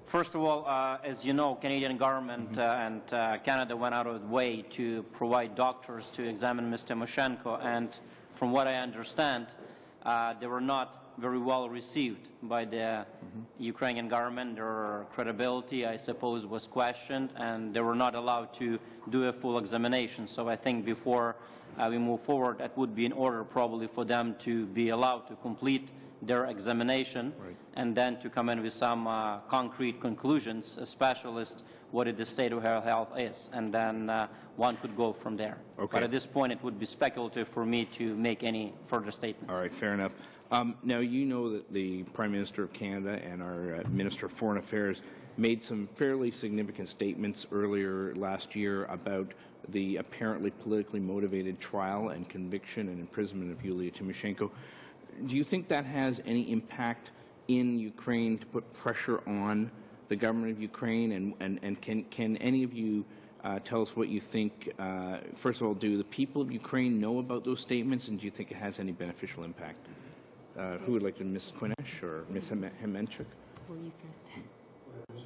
First of all, as you know, Canadian government and Canada went out of the way to provide doctors to examine Ms. Tymoshenko, and from what I understand, they were not very well received by the Ukrainian government. Their credibility, I suppose, was questioned, and they were not allowed to do a full examination. So I think before we move forward, it would be in order probably for them to be allowed to complete their examination, and then to come in with some concrete conclusions, a specialist, what the state of her health is, and then one could go from there. But at this point, it would be speculative for me to make any further statements. All right, fair enough. Now, you know that the Prime Minister of Canada and our Minister of Foreign Affairs made some fairly significant statements earlier last year about the apparently politically motivated trial and conviction and imprisonment of Yulia Tymoshenko. Do you think that has any impact in Ukraine to put pressure on the government of Ukraine? And can any of you tell us what you think? First of all, do the people of Ukraine know about those statements, and do you think it has any beneficial impact? Who would like to, Ms. Quinesh or Ms. Hemenchuk? Well, you first.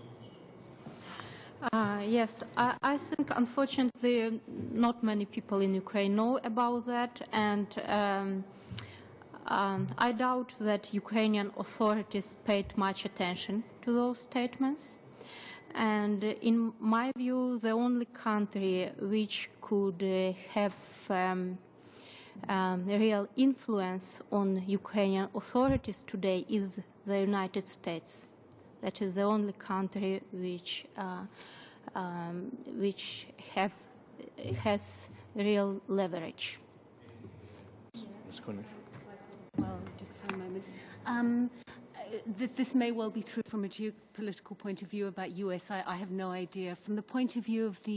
Yes, I think, unfortunately, not many people in Ukraine know about that, and I doubt that Ukrainian authorities paid much attention to those statements. And in my view, the only country which could have real influence on Ukrainian authorities today is the United States. That is the only country which has real leverage. Ms. Quinesh. Well, just for a moment. This may well be true from a geopolitical point of view about US. I have no idea. From the point of view of the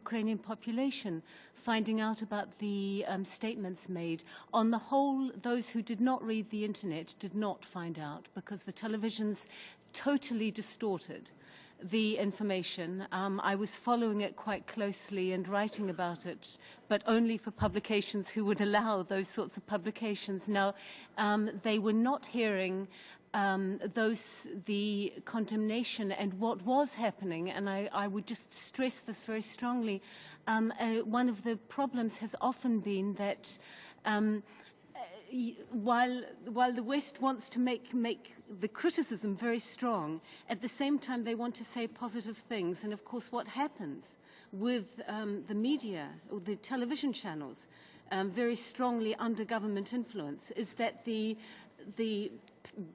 Ukrainian population, finding out about the statements made, on the whole, those who did not read the internet did not find out, because the televisions totally distorted the information. I was following it quite closely and writing about it, but only for publications who would allow those sorts of publications. Now, they were not hearing the condemnation and what was happening, and I would just stress this very strongly. One of the problems has often been that while the West wants to make the criticism very strong, at the same time they want to say positive things. And of course, what happens with the media or the television channels, very strongly under government influence, is that the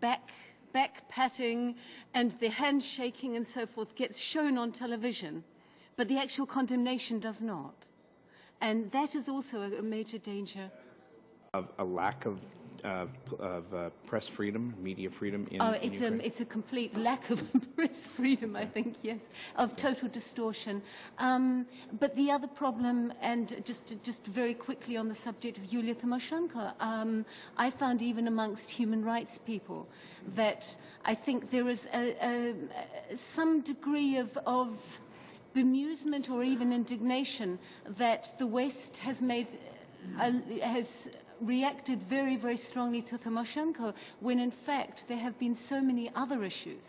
back patting and the handshaking and so forth gets shown on television, but the actual condemnation does not. And that is also a major danger. A lack of press freedom, media freedom in Ukraine? It's a complete lack of press freedom, I think, yes, of total distortion. But the other problem, and just very quickly on the subject of Yulia Tymoshenko, I found even amongst human rights people that I think there is some degree of bemusement or even indignation that the West has reacted very, very strongly to Tymoshenko, when in fact there have been so many other issues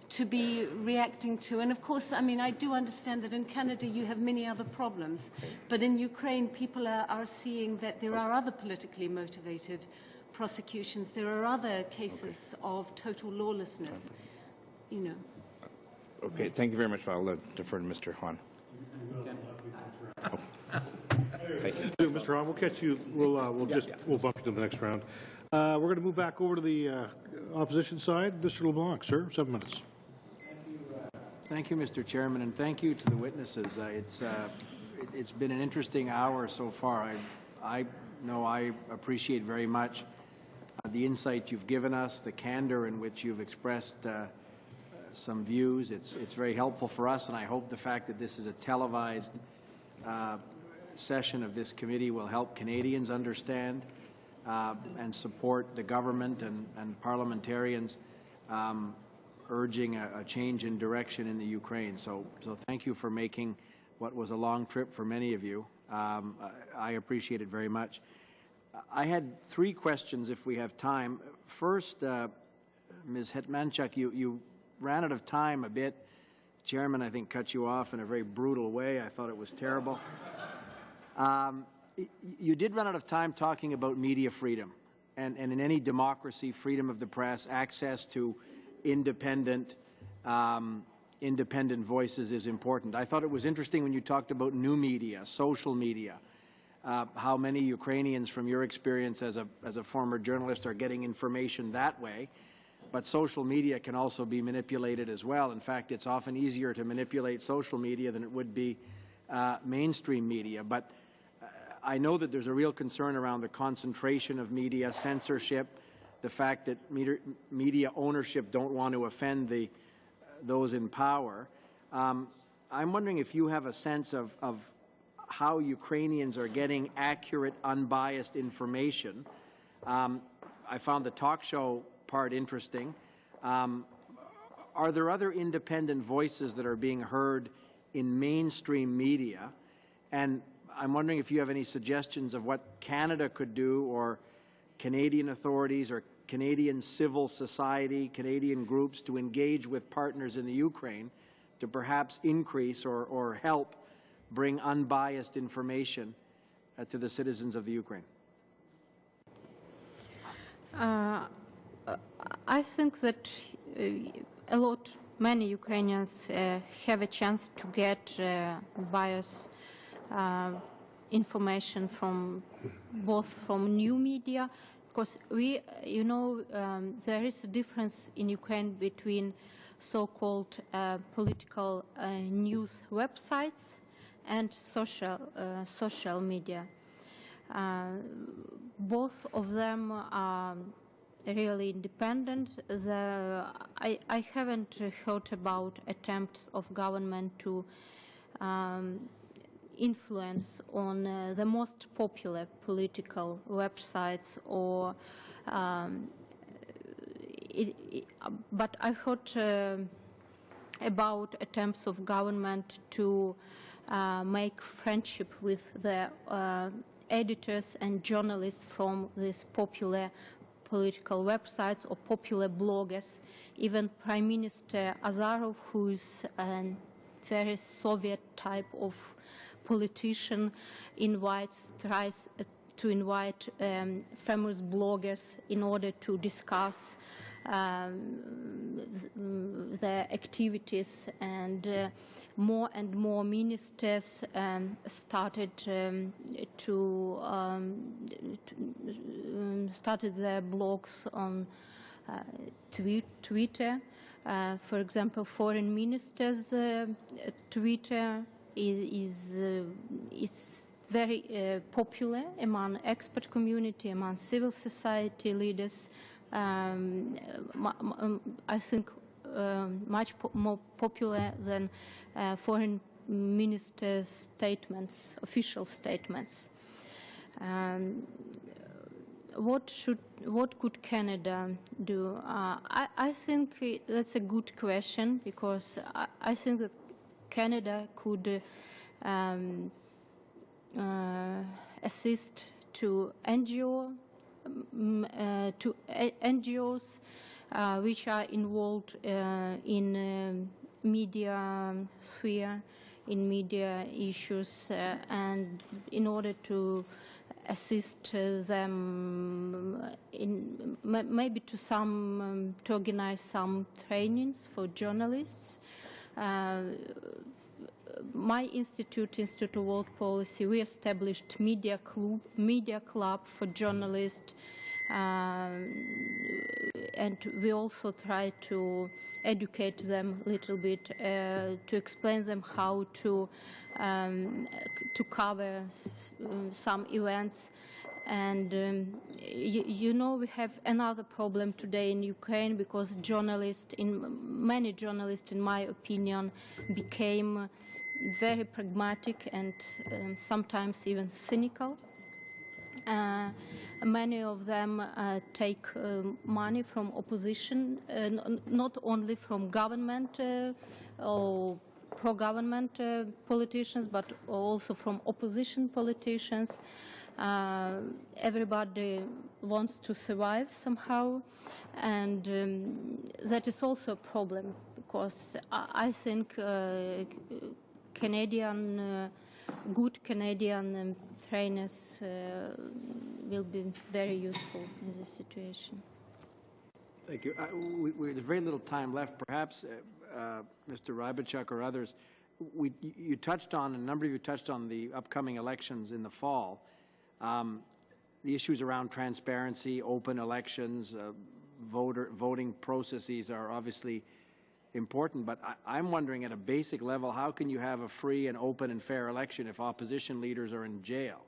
to be reacting to. And of course, I mean, I do understand that in Canada you have many other problems, but in Ukraine people are seeing that there are other politically motivated prosecutions, there are other cases of total lawlessness, you know. Okay, thank you very much. I'll defer to Mr. Han. Thank you. Mr. Han, we'll catch you. We'll bump you to the next round. We're going to move back over to the opposition side. Mr. LeBlanc, sir, 7 minutes. Thank you, Mr. Chairman, and thank you to the witnesses. It's been an interesting hour so far. I know I appreciate very much the insight you've given us, the candor in which you've expressed some views. It's very helpful for us, and I hope the fact that this is a televised session of this committee will help Canadians understand and support the government and parliamentarians urging a change in direction in the Ukraine. So thank you for making what was a long trip for many of you. I appreciate it very much. I had 3 questions if we have time. First, Ms. Hetmanchuk, you ran out of time a bit. Chairman, I think, cut you off in a very brutal way. I thought it was terrible. You did run out of time talking about media freedom, and in any democracy, freedom of the press, access to independent voices is important. I thought it was interesting when you talked about new media, social media, how many Ukrainians, from your experience as a former journalist, are getting information that way. But social media can also be manipulated as well. In fact, it's often easier to manipulate social media than it would be mainstream media. But I know that there's a real concern around the concentration of media, censorship, the fact that media ownership don't want to offend those in power. I'm wondering if you have a sense of how Ukrainians are getting accurate, unbiased information. I found the talk show part interesting. Are there other independent voices that are being heard in mainstream media? And I'm wondering if you have any suggestions of what Canada could do, or Canadian authorities, or Canadian civil society, Canadian groups, to engage with partners in the Ukraine to perhaps increase or help bring unbiased information to the citizens of the Ukraine. I think that many Ukrainians have a chance to get biased information from new media, because there is a difference in Ukraine between so-called political news websites and social media. Both of them are really independent. I haven't heard about attempts of government to influence on the most popular political websites, or but I heard about attempts of government to make friendship with the editors and journalists from these popular political websites or popular bloggers. Even Prime Minister Azarov, who is a very Soviet type of politician, tries to invite famous bloggers in order to discuss their activities, and more ministers started started their blogs on Twitter. For example, foreign ministers' Twitter is very popular among expert community, among civil society leaders. I think much more popular than foreign minister statements, official statements. What could Canada do? I think that's a good question, because I think that Canada could assist to NGOs which are involved in media sphere, in media issues, and in order to assist them in maybe to organize some trainings for journalists. My institute, Institute of World Policy, we established media club for journalists, and we also try to educate them a little bit, to explain them how to cover some events. And you know, we have another problem today in Ukraine, because many journalists, in my opinion, became very pragmatic and sometimes even cynical. Many of them take money from opposition, not only from government or pro-government politicians, but also from opposition politicians. Everybody wants to survive somehow, and that is also a problem, because I think good Canadian trainers will be very useful in this situation. Thank you. There's very little time left. Perhaps Mr. Rybachuk or others, you touched on, a number of you touched on the upcoming elections in the fall. The issues around transparency, open elections, voting processes are obviously important, but I'm wondering, at a basic level, how can you have a free and open and fair election if opposition leaders are in jail?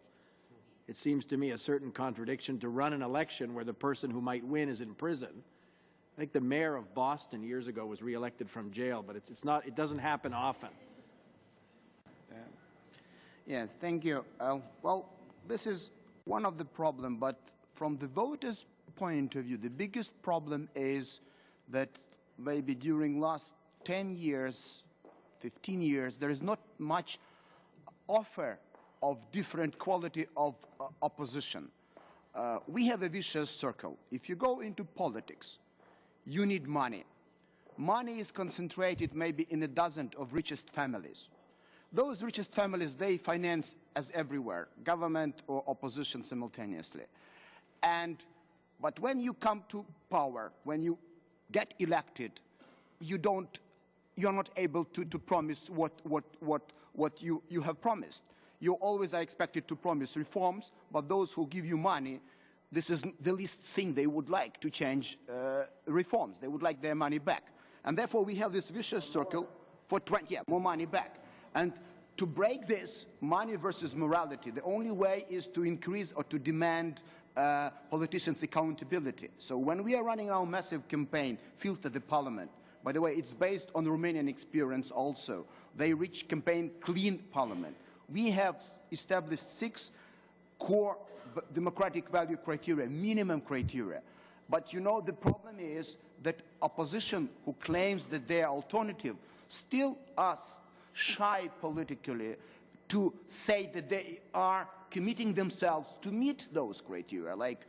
It seems to me a certain contradiction to run an election where the person who might win is in prison. I think the mayor of Boston years ago was reelected from jail, but it doesn't happen often. Yeah, thank you. Well, this is one of the problems, but from the voters' point of view, the biggest problem is that maybe during last 10 years, 15 years, there is not much offer of different quality of opposition. We have a vicious circle. If you go into politics, you need money. Money is concentrated maybe in a dozen of richest families. Those richest families, they finance as everywhere, government or opposition simultaneously. But when you come to power, when you get elected, you're not able to promise what you have promised. You always are expected to promise reforms, but those who give you money, this is the least thing they would like, to change reforms. They would like their money back. And therefore we have this vicious circle for more money back. And to break this money versus morality, the only way is to increase or to demand politicians' accountability. So when we are running our massive campaign, Filter the Parliament, by the way, it's based on Romanian experience also. They reach campaign Clean Parliament. We have established 6 core democratic value criteria, minimum criteria. But you know, the problem is that opposition who claims that they are alternative still are shy politically to say that they are committing themselves to meet those criteria, like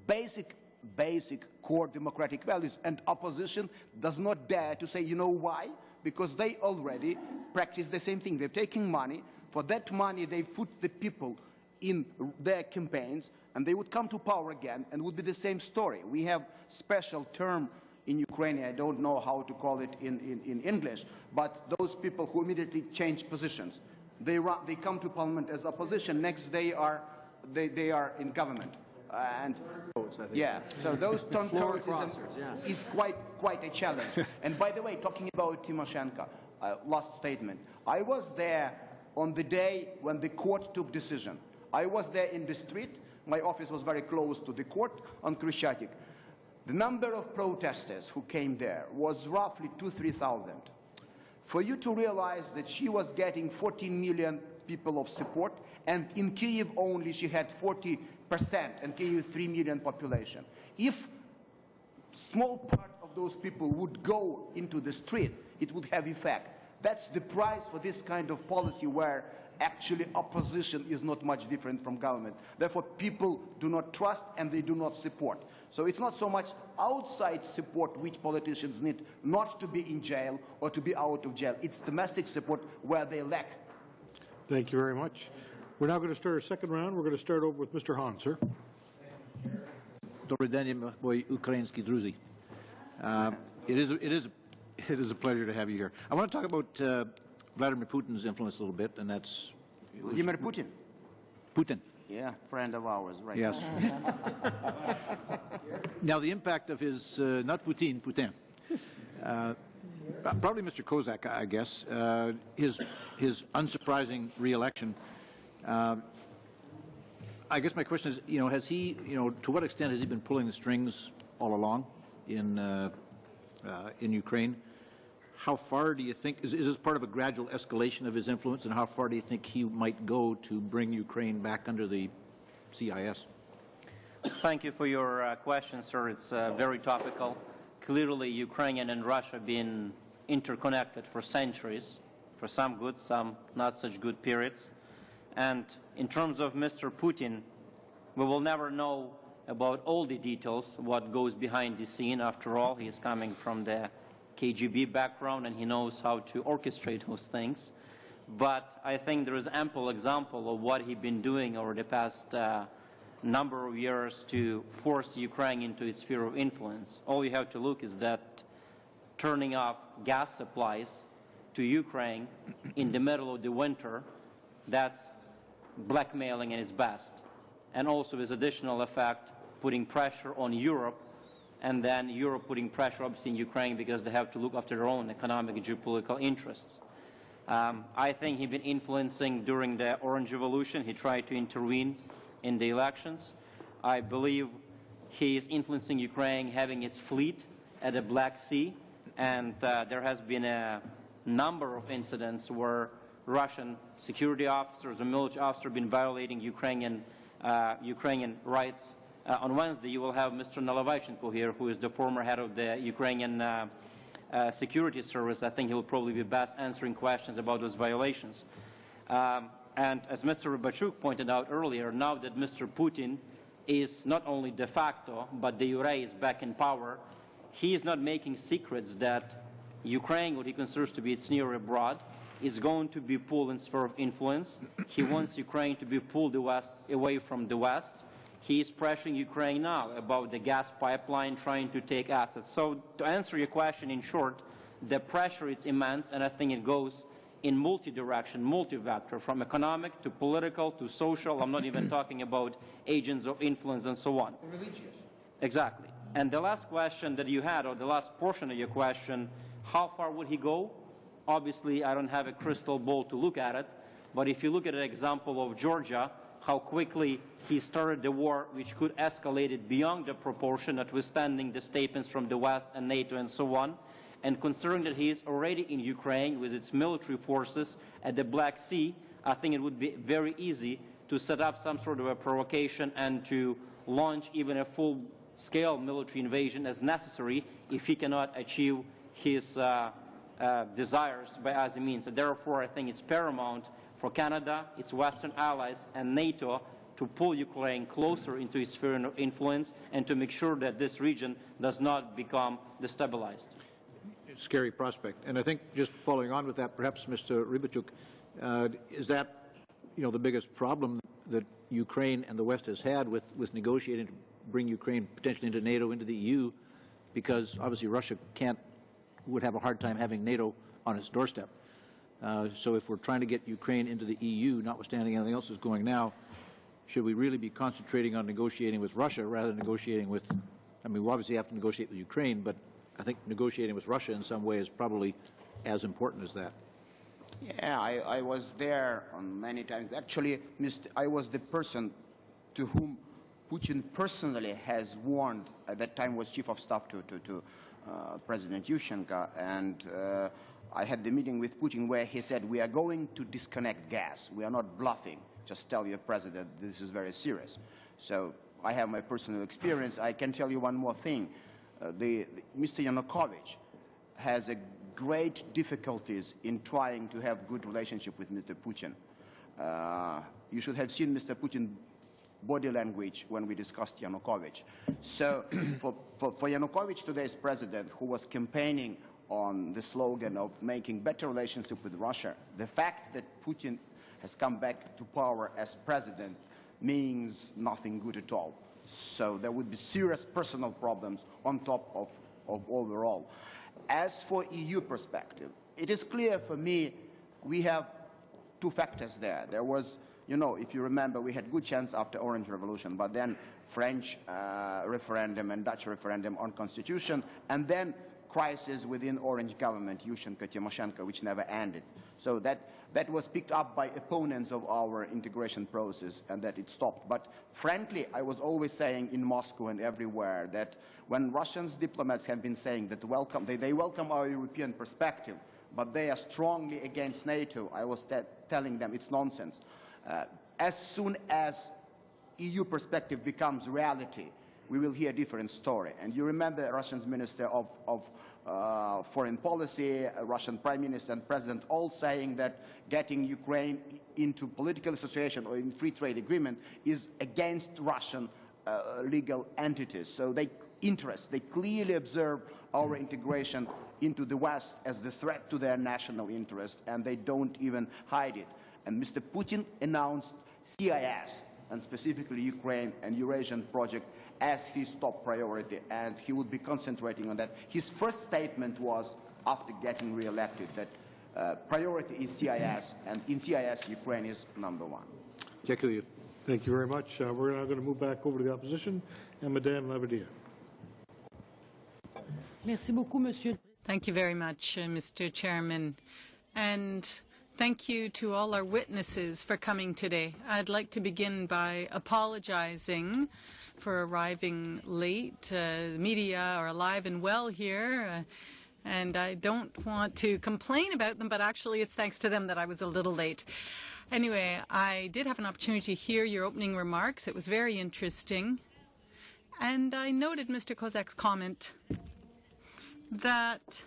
basic basic core democratic values. And opposition does not dare to say, you know why? Because they already practice the same thing. They're taking money. For that money, they put the people in their campaigns, and they would come to power again, and would be the same story. We have special term in Ukraine, I don't know how to call it in English, but those people who immediately change positions. They come to parliament as opposition, next day they are in government. And yeah, so those turn is quite a challenge. And by the way, talking about Tymoshenko, last statement, I was there on the day when the court took decision. I was there in the street. My office was very close to the court on Krещатик. The number of protesters who came there was roughly 2,000–3,000. For you to realize that she was getting 14 million people of support, and in Kyiv only she had 40%, and Kyiv 3 million population. If small part of those people would go into the street, it would have effect. That's the price for this kind of policy where actually opposition is not much different from government. Therefore, people do not trust and they do not support. So it's not so much outside support which politicians need not to be in jail or to be out of jail. It's domestic support where they lack. Thank you very much. We're now going to start our second round. We're going to start over with Mr. Hahn, sir. Добрий день, мої українські друзі. It is a pleasure to have you here. I want to talk about Vladimir Putin's influence a little bit, and that's... Vladimir Putin? Putin. Yeah, friend of ours, right? Yes. Now, the impact of his, not Putin, probably Mr. Kozak, I guess, his unsurprising re-election. I guess my question is, has he, to what extent has he been pulling the strings all along in Ukraine? How far do you think, is this part of a gradual escalation of his influence, and how far do you think he might go to bring Ukraine back under the CIS? Thank you for your question, sir. It's very topical. Clearly, Ukraine and Russia have been interconnected for centuries, for some good, some not such good periods. And in terms of Mr. Putin, we will never know about all the details, what goes behind the scene. After all, he is coming from the KGB background, and he knows how to orchestrate those things. But I think there is ample example of what he's been doing over the past number of years to force Ukraine into its sphere of influence. All you have to look is that turning off gas supplies to Ukraine in the middle of the winter, that's blackmailing at its best. And also with additional effect, putting pressure on Europe, and then Europe putting pressure obviously in Ukraine because they have to look after their own economic and geopolitical interests. I think he's been influencing during the Orange Revolution. He tried to intervene in the elections. I believe he is influencing Ukraine having its fleet at the Black Sea, and there has been a number of incidents where Russian security officers or military officers have been violating Ukrainian rights. On Wednesday, you will have Mr. Nalavaychenko here, who is the former head of the Ukrainian security service. I think he will probably be best answering questions about those violations. And as Mr. Rybachuk pointed out earlier, now that Mr. Putin is not only de facto, but de jure is back in power, he is not making secrets that Ukraine, what he considers to be its near abroad, is going to be pulled in sphere of influence. He wants Ukraine to be pulled away from the West. He is pressuring Ukraine now about the gas pipeline, trying to take assets. So to answer your question in short, the pressure is immense, and I think it goes in multi-direction, multi-vector, from economic to political to social. I'm not even talking about agents of influence and so on. Religious. Exactly. And the last question that you had, or the last portion of your question, how far would he go? Obviously, I don't have a crystal ball to look at it, but if you look at an example of Georgia, how quickly he started the war, which could escalate it beyond the proportion, notwithstanding the statements from the West and NATO and so on. And considering that he is already in Ukraine with its military forces at the Black Sea, I think it would be very easy to set up some sort of a provocation and to launch even a full-scale military invasion as necessary if he cannot achieve his desires by other means. And therefore, I think it's paramount for Canada, its Western allies, and NATO to pull Ukraine closer into its sphere of influence and to make sure that this region does not become destabilized. Scary prospect. And I think just following on with that, perhaps Mr. Rybachuk, is that, the biggest problem that Ukraine and the West has had with negotiating to bring Ukraine potentially into NATO, into the EU, because obviously Russia would have a hard time having NATO on its doorstep. So if we're trying to get Ukraine into the EU, notwithstanding anything else is going now, should we really be concentrating on negotiating with Russia rather than negotiating with, we obviously have to negotiate with Ukraine, but I think negotiating with Russia in some way is probably as important as that. Yeah, I was there on many times. Actually, I was the person to whom Putin personally has warned. At that time, was chief of staff to President Yushchenko, and I had the meeting with Putin where he said, "We are going to disconnect gas. We are not bluffing. Just tell your president this is very serious." So I have my personal experience. I can tell you one more thing. Mr. Yanukovych has a great difficulties in trying to have good relationship with Mr. Putin. You should have seen Mr. Putin's body language when we discussed Yanukovych. So for Yanukovych, today's president, who was campaigning on the slogan of making better relationship with Russia, the fact that Putin has come back to power as president means nothing good at all. So there would be serious personal problems on top of overall. As for EU perspective, it is clear for me we have two factors there. There was, if you remember, we had good chance after Orange Revolution, but then French referendum and Dutch referendum on constitution, and then crisis within Orange government, Yushchenko, Tymoshenko, which never ended. So that was picked up by opponents of our integration process and that it stopped. But frankly, I was always saying in Moscow and everywhere that when Russian diplomats have been saying that they welcome our European perspective, but they are strongly against NATO, I was telling them it's nonsense. As soon as EU perspective becomes reality, we will hear a different story. And you remember Russia's Minister of Foreign Policy, Russian Prime Minister and President all saying that getting Ukraine into political association or in free trade agreement is against Russian legal entities. So they clearly observe our integration into the West as the threat to their national interest, and they don't even hide it. And Mr. Putin announced CIS, and specifically Ukraine and Eurasian project, as his top priority, and he would be concentrating on that. His first statement was, after getting re-elected, that priority is CIS, and in CIS, Ukraine is #1. Thank you very much. We're now going to move back over to the opposition, and Madame Laverdia. Thank you very much, Mr. Chairman, and thank you to all our witnesses for coming today. I'd like to begin by apologizing for arriving late. The media are alive and well here, and I don't want to complain about them, but actually it's thanks to them that I was a little late. Anyway, I did have an opportunity to hear your opening remarks. It was very interesting. And I noted Mr. Kozak's comment that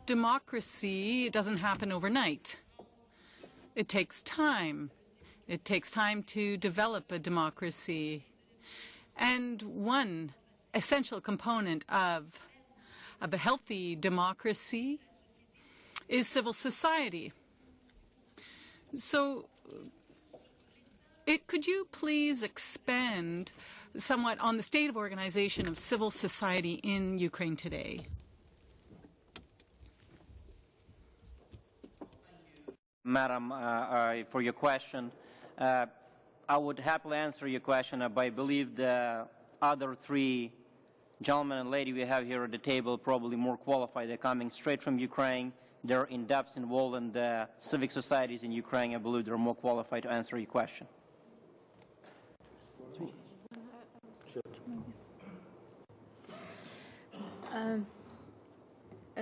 democracy doesn't happen overnight. It takes time. It takes time to develop a democracy. And one essential component of a healthy democracy is civil society. So could you please expand somewhat on the state of organization of civil society in Ukraine today? Madam, for your question. I would happily answer your question, but I believe the other three gentlemen and lady we have here at the table probably more qualified. They're coming straight from Ukraine. They're in depth involved in the civic societies in Ukraine. I believe they're more qualified to answer your question.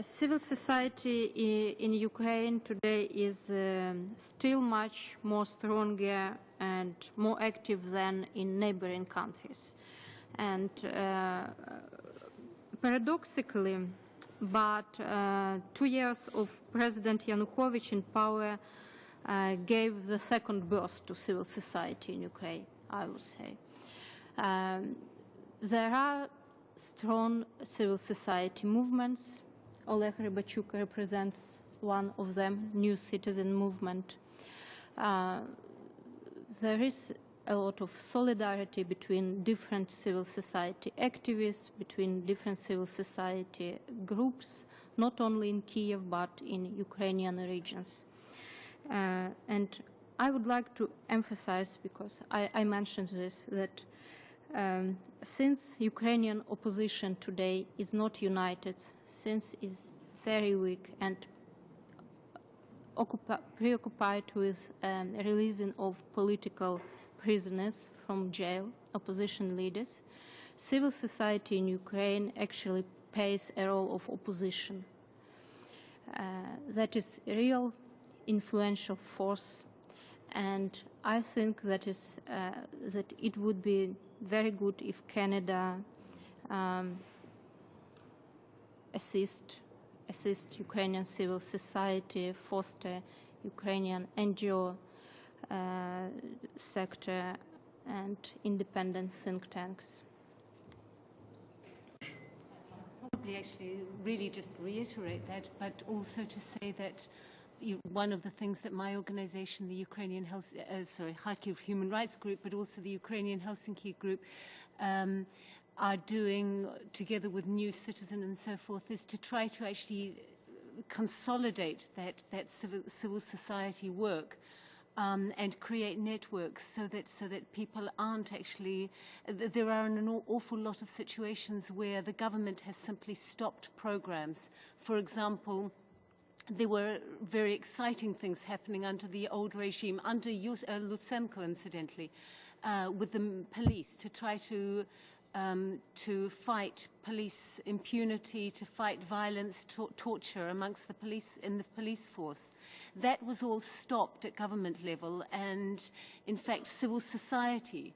Civil society in Ukraine today is still much more stronger and more active than in neighboring countries. And paradoxically, but 2 years of President Yanukovych in power gave the second birth to civil society in Ukraine, I would say. There are strong civil society movements. Oleg Rybachuk represents one of them, New Citizen Movement. There is a lot of solidarity between different civil society activists, between different civil society groups, not only in Kiev but in Ukrainian regions. And I would like to emphasize, because I mentioned this, that since Ukrainian opposition today is not united, since is very weak and preoccupied with releasing of political prisoners from jail, opposition leaders, civil society in Ukraine actually plays a role of opposition. That is a real influential force, and I think that it would be very good if Canada assist Ukrainian civil society, foster Ukrainian NGO sector and independent think tanks. Probably actually really just reiterate that, but also to say that one of the things that my organization, the Ukrainian Kharkiv Human Rights Group, but also the Ukrainian Helsinki Group, are doing together with New Citizen and so forth is to try to actually consolidate that civil society work and create networks so that people aren't actually, there are an awful lot of situations where the government has simply stopped programs. For example, there were very exciting things happening under the old regime, under Lutsenko incidentally, with the police to try to fight police impunity, to fight violence, torture amongst the police in the police force. That was all stopped at government level, and in fact civil society,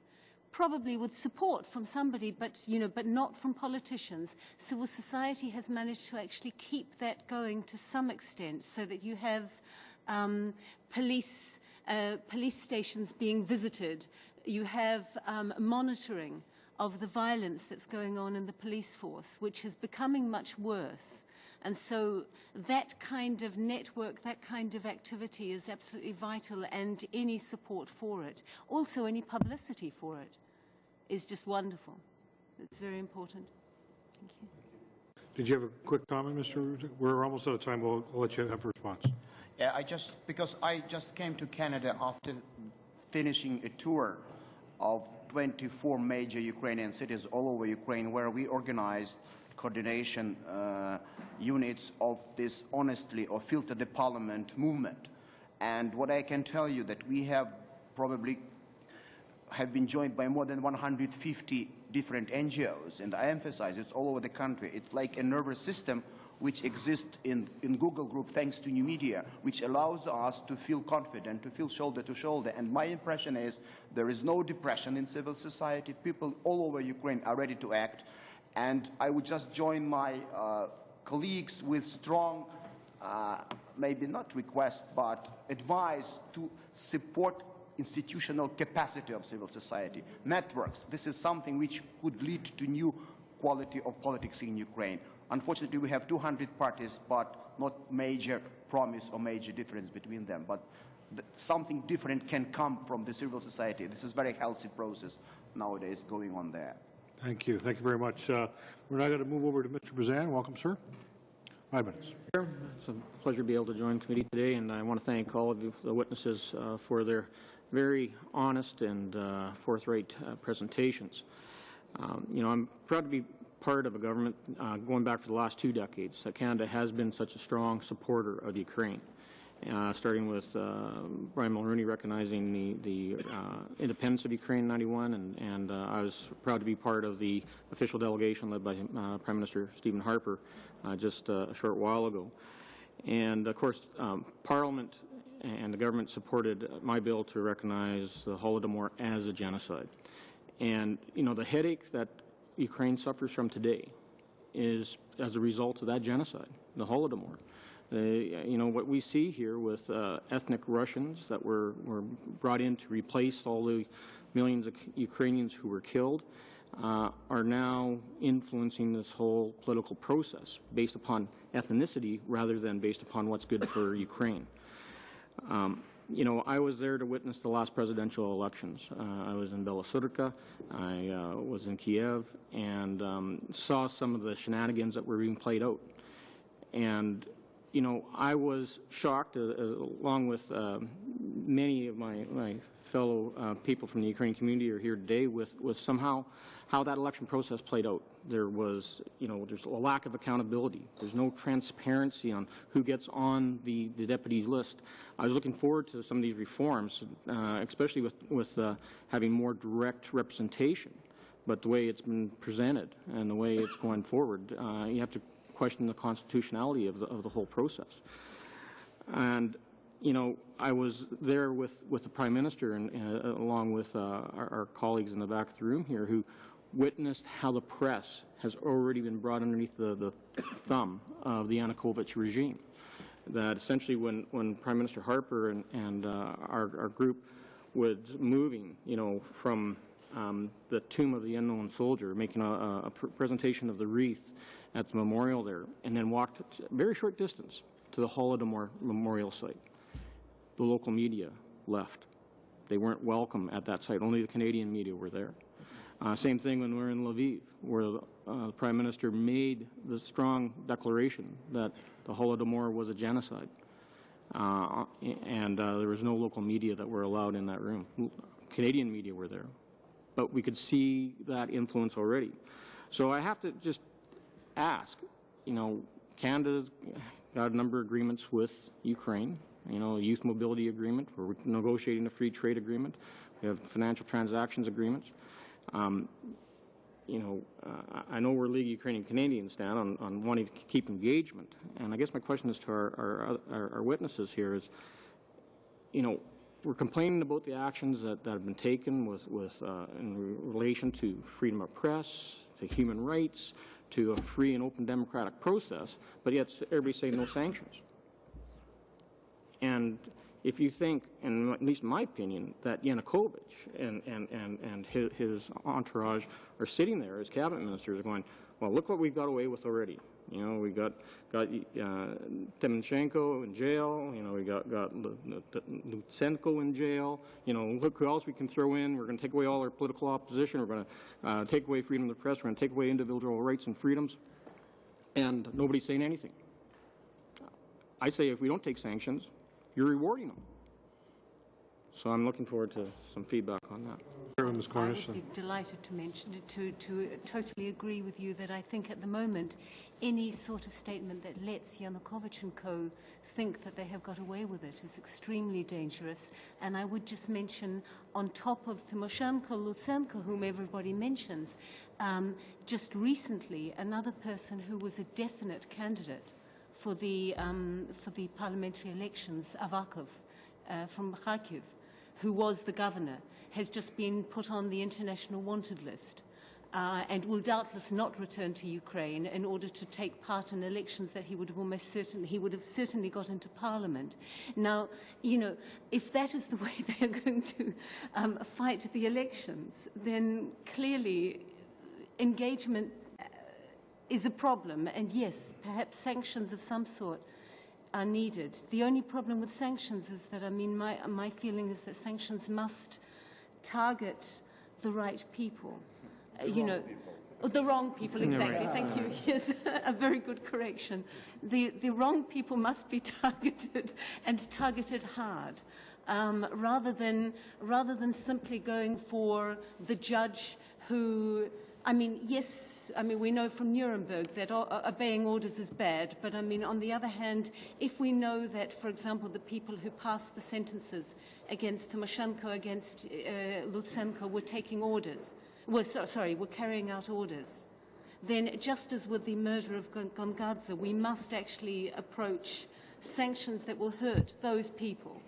probably with support from somebody, but not from politicians. Civil society has managed to actually keep that going to some extent, so that you have police stations being visited, you have monitoring of the violence that's going on in the police force, which is becoming much worse. And so that kind of network, that kind of activity is absolutely vital, and any support for it, also any publicity for it, is just wonderful. It's very important. Thank you. Did you have a quick comment, Mr. Rudik? We're almost out of time. We'll let you have a response. Yeah, because I just came to Canada after finishing a tour of 24 major Ukrainian cities all over Ukraine, where we organized coordination units of this honestly or filter the parliament movement. And what I can tell you that we have been joined by more than 150 different NGOs, and I emphasize it's all over the country. It's like a nervous system which exists in Google Group thanks to new media, which allows us to feel confident, to feel shoulder to shoulder. And my impression is there is no depression in civil society. People all over Ukraine are ready to act. And I would just join my colleagues with strong, maybe not request, but advice to support institutional capacity of civil society. Networks, this is something which could lead to new quality of politics in Ukraine. Unfortunately, we have 200 parties, but not major promise or major difference between them. But something different can come from the civil society. This is a very healthy process nowadays going on there. Thank you. Thank you very much. We're now going to move over to Mr. Brazan. Welcome, sir. 5 minutes. It's a pleasure to be able to join the committee today, and I want to thank all of you, the witnesses, for their very honest and forthright presentations. I'm proud to be part of a government going back for the last 2 decades. Canada has been such a strong supporter of Ukraine, starting with Brian Mulroney recognizing the independence of Ukraine in '91, and I was proud to be part of the official delegation led by Prime Minister Stephen Harper just a short while ago. And of course, Parliament and the government supported my bill to recognize the Holodomor as a genocide. And the headache that Ukraine suffers from today is as a result of that genocide. the Holodomor. You know, what we see here with ethnic Russians that were brought in to replace all the millions of Ukrainians who were killed are now influencing this whole political process based upon ethnicity rather than based upon what's good for Ukraine. You know, I was there to witness the last presidential elections. I was in Belosudka, I was in Kiev, and saw some of the shenanigans that were being played out. And, you know, I was shocked, along with many of my fellow people from the Ukrainian community are here today, with somehow how that election process played out. There was, you know, there's a lack of accountability. There's no transparency on who gets on the deputies list. I was looking forward to some of these reforms, especially with having more direct representation. But the way it's been presented and the way it's going forward, you have to question the constitutionality of the whole process. And you know, I was there with the Prime Minister and along with our colleagues in the back of the room here who witnessed how the press has already been brought underneath the thumb of the Yanukovych regime. That essentially when Prime Minister Harper and our group was moving, you know, from the tomb of the unknown soldier, making a presentation of the wreath at the memorial there, and then walked a very short distance to the Holodomor memorial site. The local media left. They weren't welcome at that site. Only the Canadian media were there. Same thing when we were in Lviv, where the Prime Minister made the strong declaration that the Holodomor was a genocide. And there was no local media that were allowed in that room. Canadian media were there. But we could see that influence already. So I have to just ask, you know, Canada's got a number of agreements with Ukraine. You know, a youth mobility agreement. We're negotiating a free trade agreement. We have financial transactions agreements. You know, I know where League Ukrainian Canadians stand on wanting to keep engagement. And I guess my question is to our witnesses here is, you know, we're complaining about the actions that have been taken in relation to freedom of press, to human rights, to a free and open democratic process, but yet everybody's saying no sanctions. And if you think, and at least in my opinion, that Yanukovych and his entourage are sitting there as cabinet ministers going, well, look what we've got away with already. You know, we got Timoshenko in jail. You know, we got Lutsenko in jail. You know, look who else we can throw in. We're going to take away all our political opposition. We're going to take away freedom of the press. We're going to take away individual rights and freedoms. And nobody's saying anything. I say if we don't take sanctions, you're rewarding them. So I'm looking forward to some feedback on that. I would be delighted to mention it, to totally agree with you that I think at the moment any sort of statement that lets Yanukovych and co. think that they have got away with it is extremely dangerous. And I would just mention, on top of Timoshenko, Lutsenko, whom everybody mentions, just recently another person who was a definite candidate for the parliamentary elections, Avakov from Kharkiv, who was the governor, has just been put on the international wanted list and will doubtless not return to Ukraine in order to take part in elections that he would have certainly got into parliament. Now, you know, if that is the way they are going to fight the elections, then clearly engagement is a problem, and yes, perhaps sanctions of some sort are needed. The only problem with sanctions is that, I mean, my feeling is that sanctions must target the right people. You know, the wrong people, exactly. Thank you. Yes, a very good correction. The wrong people must be targeted, and targeted hard, rather than simply going for the judge who, I mean, yes, I mean, we know from Nuremberg that obeying orders is bad, but I mean, on the other hand, if we know that, for example, the people who passed the sentences against Timoshenko, against Lutsenko were taking orders, were carrying out orders, then just as with the murder of Gongadze, we must actually approach sanctions that will hurt those people,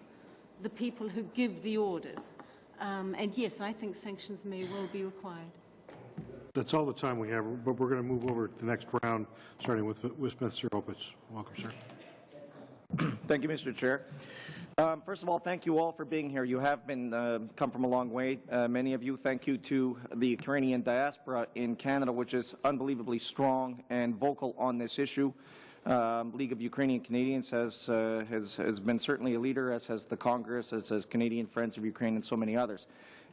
the people who give the orders. And yes, I think sanctions may well be required. That's all the time we have, but we're going to move over to the next round, starting with Mr. Opitz. Welcome, sir. Thank you, Mr. Chair. First of all, thank you all for being here. You have come from a long way. Many of you. Thank you to the Ukrainian diaspora in Canada, which is unbelievably strong and vocal on this issue. League of Ukrainian Canadians has been certainly a leader, as has the Congress, as has Canadian Friends of Ukraine, and so many others.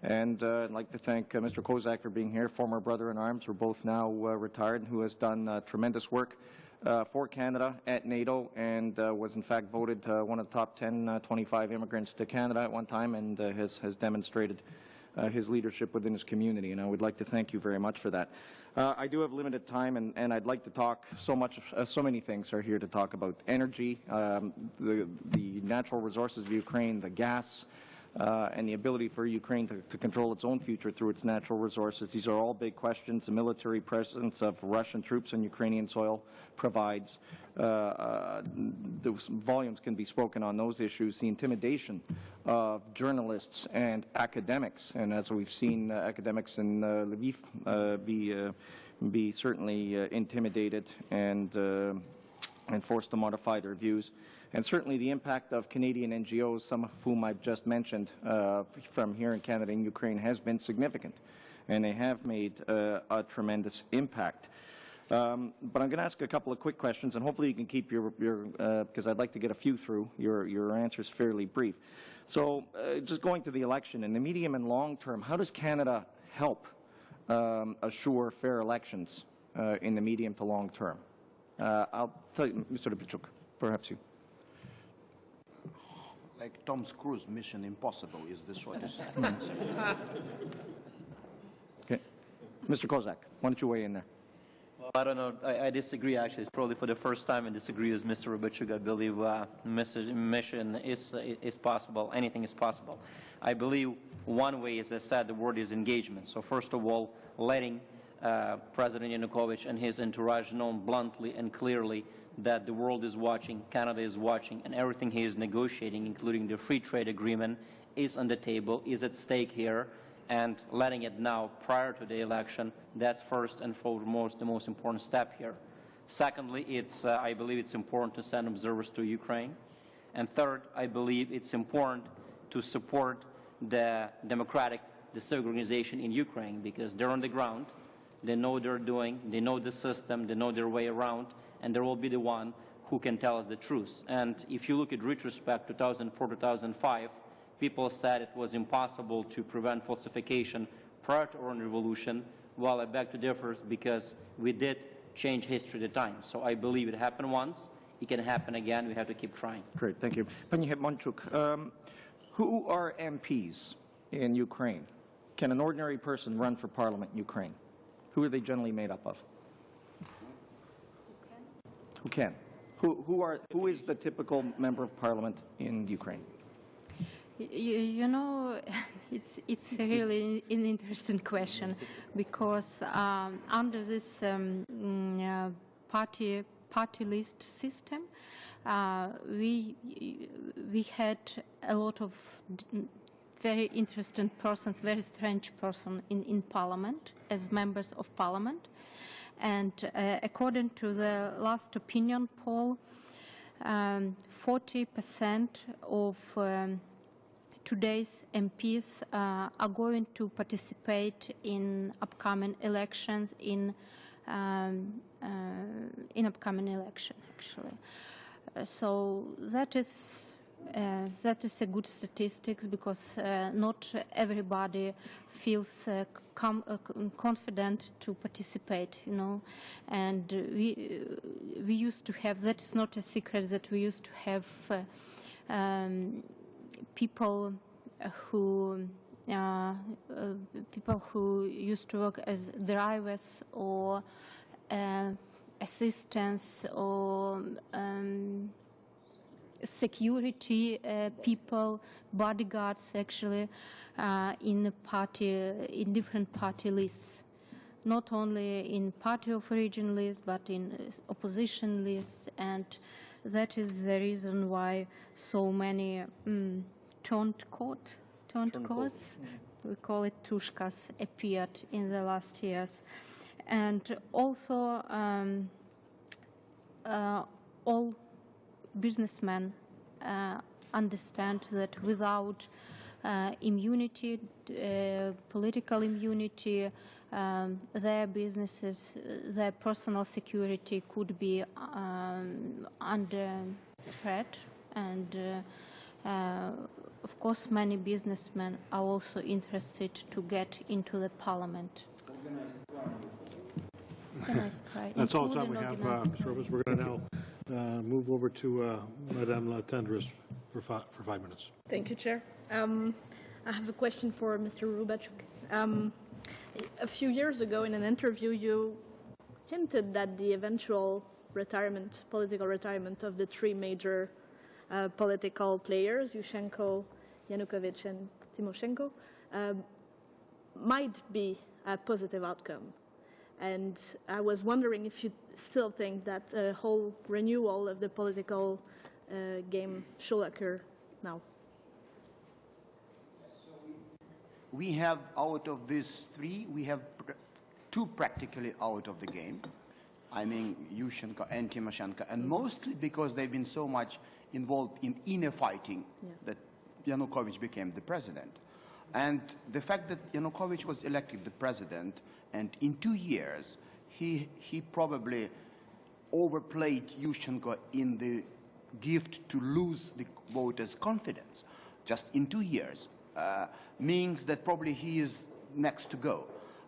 And I'd like to thank Mr. Kozak for being here, former brother-in-arms, who are both now retired, and who has done tremendous work for Canada at NATO, and was in fact voted one of the top 25 immigrants to Canada at one time, and has demonstrated his leadership within his community. And I would like to thank you very much for that. I do have limited time, and I'd like to talk so many things are here to talk about: energy, the natural resources of Ukraine, the gas, and the ability for Ukraine to control its own future through its natural resources. These are all big questions. The military presence of Russian troops on Ukrainian soil provides. The volumes can be spoken on those issues. The intimidation of journalists and academics, and as we've seen, academics in Lviv be certainly intimidated and forced to modify their views. And certainly the impact of Canadian NGOs, some of whom I've just mentioned from here in Canada and Ukraine, has been significant, and they have made a tremendous impact. But I'm going to ask a couple of quick questions, and hopefully you can keep your because I'd like to get a few through, your answers fairly brief. So just going to the election, in the medium and long term, how does Canada help assure fair elections in the medium to long term? I'll tell you, Mr. Pichuk, perhaps you. Like Tom Cruise, Mission Impossible is the shortest answer. Okay. Mr. Kozak, why don't you weigh in there? Well, I don't know. I disagree, actually. It's probably for the first time I disagree with Mr. Robichuk. I believe mission is possible. Anything is possible. I believe one way, as I said, the word is engagement. So first of all, letting President Yanukovych and his entourage know bluntly and clearly that the world is watching, Canada is watching, and everything he is negotiating, including the free trade agreement, is on the table, is at stake here, and letting it now prior to the election, that's first and foremost the most important step here. Secondly, I believe it's important to send observers to Ukraine. And third, I believe it's important to support the civic organization in Ukraine, because they're on the ground, they know what they're doing, they know the system, they know their way around, and they will be the one who can tell us the truth. And if you look at retrospect, 2004, 2005, people said it was impossible to prevent falsification prior to our own revolution. Well, I beg to differ, because we did change history at the time. So I believe it happened once, it can happen again, we have to keep trying. Great, thank you. Pani Hetmanchuk, who are MPs in Ukraine? Can an ordinary person run for parliament in Ukraine? Who are they generally made up of? Who can? Who is the typical member of parliament in Ukraine? You know, it's really an interesting question, because under this party list system, we had a lot of very interesting persons, very strange persons in parliament as members of parliament. And according to the last opinion poll, 40% of today's MPs are going to participate in upcoming elections, in upcoming election, actually. So that is a good statistics, because not everybody feels confident to participate, you know. And we used to have, that is not a secret, that we used to have people who used to work as drivers or assistants or security people, bodyguards, actually, in different party lists, not only in party of origin list, but in opposition lists. And that is the reason why so many turncoats, we call it tushkas, appeared in the last years. And also, all businessmen understand that without immunity, political immunity, their businesses, their personal security could be under threat. And of course, many businessmen are also interested to get into the parliament. That's all the time we have, Ms. Robles. We're going to now move over to Madame La Tendresse for 5 minutes. Thank you, Chair. I have a question for Mr. Rubachuk. A few years ago in an interview, you hinted that the eventual retirement, political retirement of the three major political players, Yushchenko, Yanukovych, and Timoshenko, might be a positive outcome. And I was wondering if you still think that a whole renewal of the political game should occur now. We have, out of these three, we have two practically out of the game. I mean, Yushchenko and Timoshenko, and mostly because they've been so much involved in inner fighting that Yanukovych became the president. And the fact that Yanukovych was elected the president, and in 2 years, he probably overplayed Yushchenko in the gift to lose the voters' confidence, just in 2 years, means that probably he is next to go.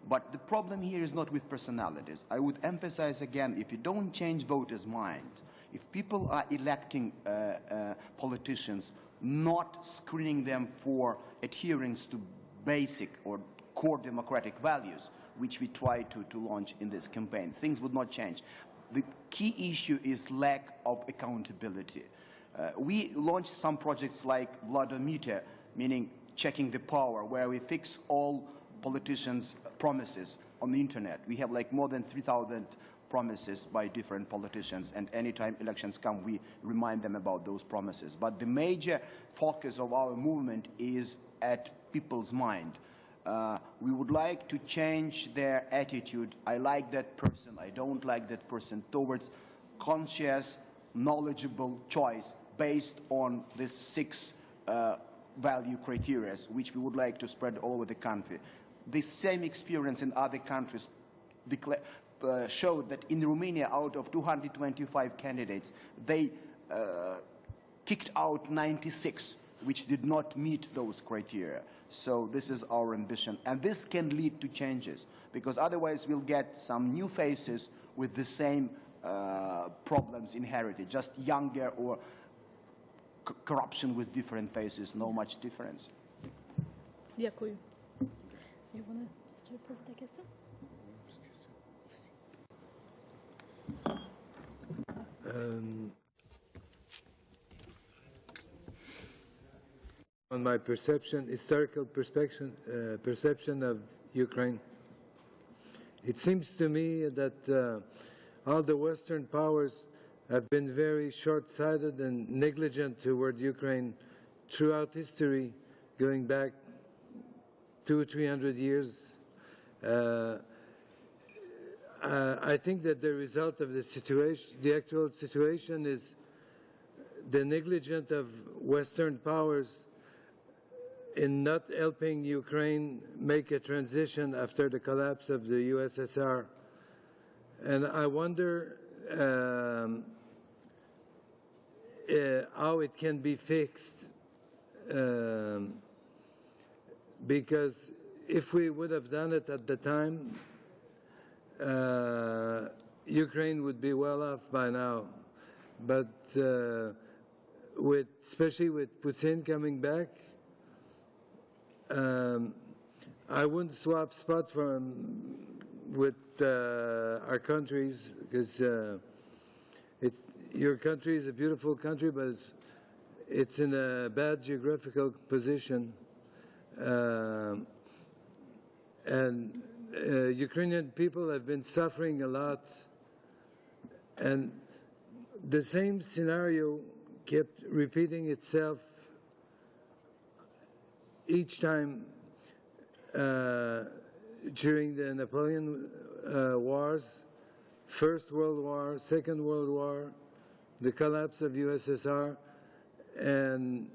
But the problem here is not with personalities. I would emphasize again, if you don't change voters' minds, if people are electing politicians, not screening them for adherence to basic or core democratic values, which we try to launch in this campaign, things would not change. The key issue is lack of accountability. We launched some projects like Vladometer, meaning checking the power, where we fix all politicians' promises on the internet. We have like more than 3,000 promises by different politicians, and anytime elections come, we remind them about those promises. But the major focus of our movement is at people's mind. We would like to change their attitude. I like that person, I don't like that person, towards conscious, knowledgeable choice based on these 6 value criteria, which we would like to spread all over the country. The same experience in other countries showed that in Romania, out of 225 candidates, they kicked out 96, which did not meet those criteria. So this is our ambition. And this can lead to changes, because otherwise we'll get some new faces with the same problems inherited, just younger or corruption with different faces, no much difference. Дякую. You want to pose la question? On my perception, historical perception of Ukraine, it seems to me that all the Western powers have been very short-sighted and negligent toward Ukraine throughout history, going back 200-300 years. I think that the result of the situation, the actual situation, is the negligence of Western powers in not helping Ukraine make a transition after the collapse of the USSR. And I wonder how it can be fixed, because if we would have done it at the time, Ukraine would be well off by now. But especially with Putin coming back, I wouldn't swap spots with our countries, because your country is a beautiful country, but it's in a bad geographical position. And Ukrainian people have been suffering a lot. And the same scenario kept repeating itself each time during the Napoleon wars, First World War, Second World War, the collapse of USSR, and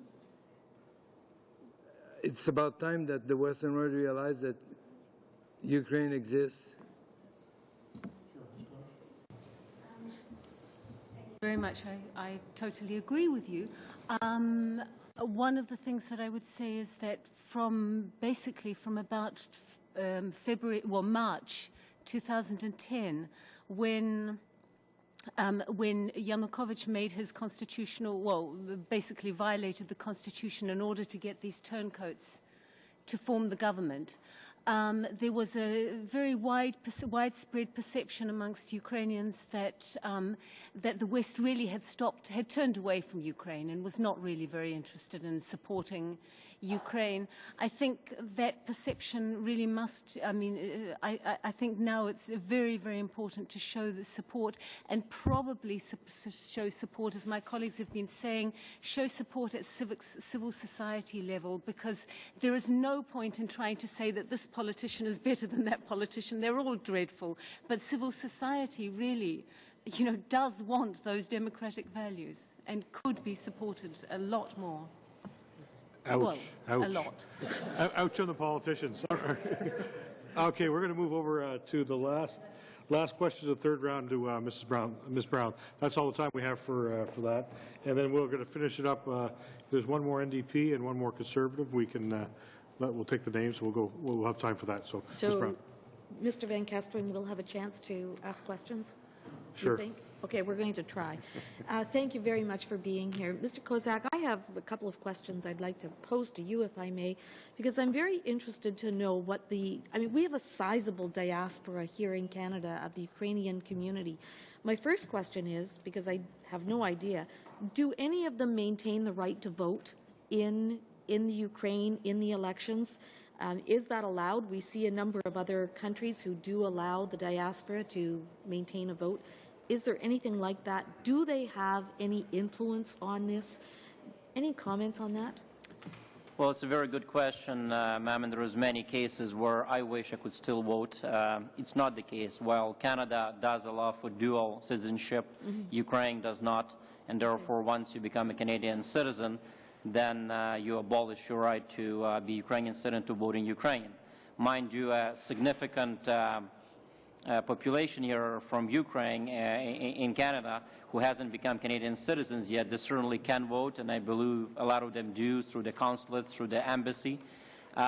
it's about time that the Western world realized that Ukraine exists. Very much. I totally agree with you. One of the things that I would say is that basically from about March 2010, when Yanukovych made his basically violated the constitution in order to get these turncoats to form the government, there was a very widespread perception amongst Ukrainians that the West really had turned away from Ukraine and was not really very interested in supporting Ukraine. I think that perception really must, I think now it's very, very important to show the support and probably show support, as my colleagues have been saying, show support at civil society level, because there is no point in trying to say that this politician is better than that politician. They're all dreadful. But civil society really, does want those democratic values and could be supported a lot more. Ouch. Well, ouch. a lot. Ouch on the politicians. Okay, we're going to move over to the last question of the third round to Mrs. Brown. Ms. Brown, that's all the time we have for that. And then we're going to finish it up. There's one more NDP and one more Conservative. We can we'll take the names. We'll have time for that. So Ms. Brown. Mr. Van Kesteren will have a chance to ask questions? Sure. You think? Okay, we're going to try. Thank you very much for being here. Mr. Kozak, I have a couple of questions I'd like to pose to you, if I may, because I'm very interested to know what we have a sizable diaspora here in Canada of the Ukrainian community. My first question is, because I have no idea, do any of them maintain the right to vote in the Ukraine in the elections? Is that allowed? We see a number of other countries who do allow the diaspora to maintain a vote. Is there anything like that? Do they have any influence on this? Any comments on that? Well, it's a very good question, ma'am, and there is many cases where I wish I could still vote. It's not the case. While Canada does allow for dual citizenship, Ukraine does not, and therefore once you become a Canadian citizen, then you abolish your right to be Ukrainian citizen to vote in Ukraine. Mind you, a significant population here from Ukraine in Canada who hasn't become Canadian citizens yet, they certainly can vote, and I believe a lot of them do through the consulate, through the embassy.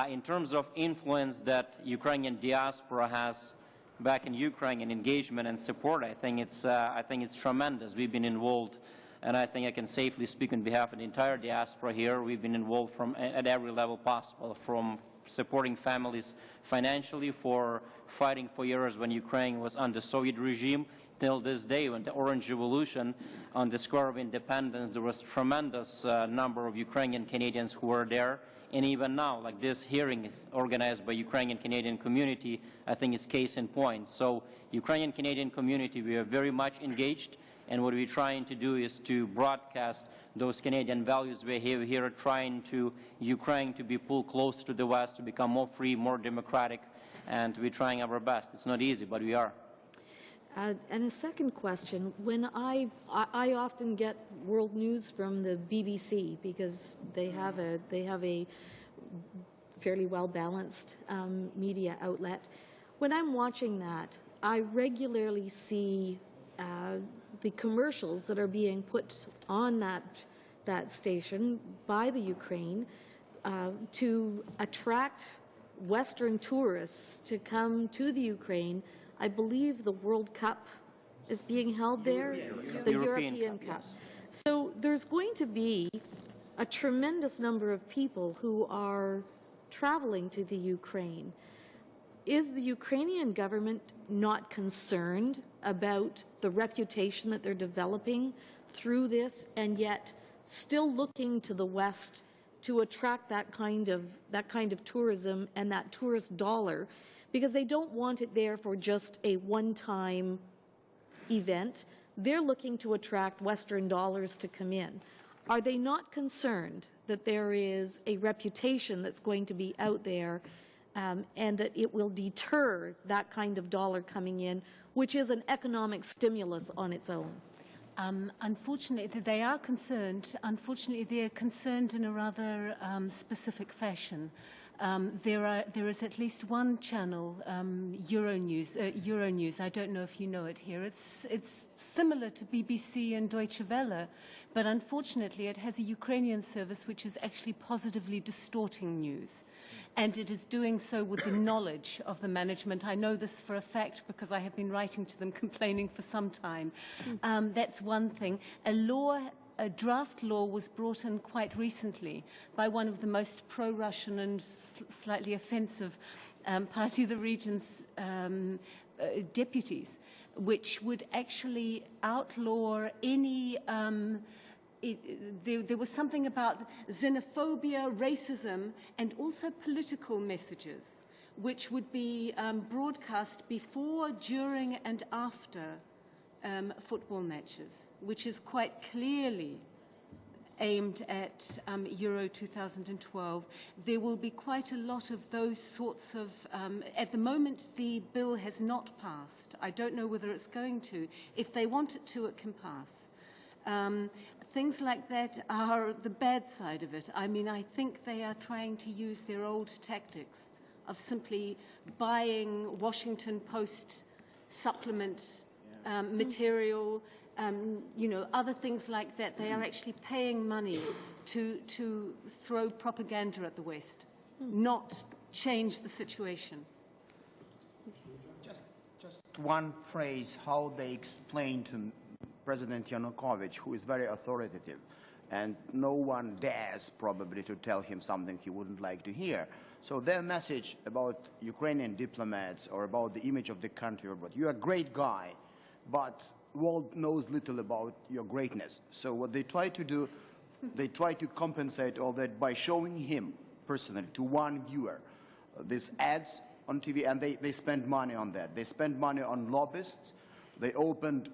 In terms of influence that Ukrainian diaspora has back in Ukraine and engagement and support, I think it's tremendous. We've been involved, and I think I can safely speak on behalf of the entire diaspora here. We've been involved at every level possible, from supporting families financially, for fighting for years when Ukraine was under Soviet regime, till this day when the Orange Revolution on the Square of Independence, there was a tremendous number of Ukrainian Canadians who were there. And even now, like this hearing is organized by Ukrainian Canadian community, I think it's case in point. So Ukrainian Canadian community, we are very much engaged, and what we're trying to do is to broadcast those Canadian values we have here, trying to Ukraine to be pulled closer to the West, to become more free, more democratic, and we're trying our best. It's not easy, but we are. And a second question, when I often get world news from the BBC, because they have a fairly well-balanced media outlet. When I'm watching that, I regularly see the commercials that are being put on that station by the Ukraine to attract Western tourists to come to the Ukraine. I believe the World Cup is being held there, the European Cup. Yes. So there's going to be a tremendous number of people who are traveling to the Ukraine. Is the Ukrainian government not concerned about the reputation that they're developing through this, and yet still looking to the West to attract that kind of tourism and that tourist dollar, because they don't want it there for just a one-time event? They're looking to attract Western dollars to come in. Are they not concerned that there is a reputation that's going to be out there and that it will deter that kind of dollar coming in, which is an economic stimulus on its own? Unfortunately, they are concerned. Unfortunately, they are concerned in a rather specific fashion. There is at least one channel, Euronews. I don't know if you know it here. It's similar to BBC and Deutsche Welle, but unfortunately, it has a Ukrainian service which is actually positively distorting news. And it is doing so with the knowledge of the management. I know this for a fact because I have been writing to them complaining for some time. That's one thing. A draft law was brought in quite recently by one of the most pro-Russian and slightly offensive Party of the Region's deputies, which would actually outlaw any there was something about xenophobia, racism, and also political messages, which would be broadcast before, during, and after football matches, which is quite clearly aimed at Euro 2012. There will be quite a lot of those sorts of, at the moment the bill has not passed. I don't know whether it's going to. If they want it to, it can pass. Things like that are the bad side of it. I mean, I think they are trying to use their old tactics of simply buying Washington Post supplement material, you know, other things like that. They are actually paying money to throw propaganda at the West, not change the situation. Just one phrase, how they explain to President Yanukovych, who is very authoritative, and no one dares probably to tell him something he wouldn't like to hear. So their message about Ukrainian diplomats or about the image of the country, or about, you're a great guy, but the world knows little about your greatness. So what they try to do, they try to compensate all that by showing him personally to one viewer these ads on TV, and they spend money on that. They spend money on lobbyists. They opened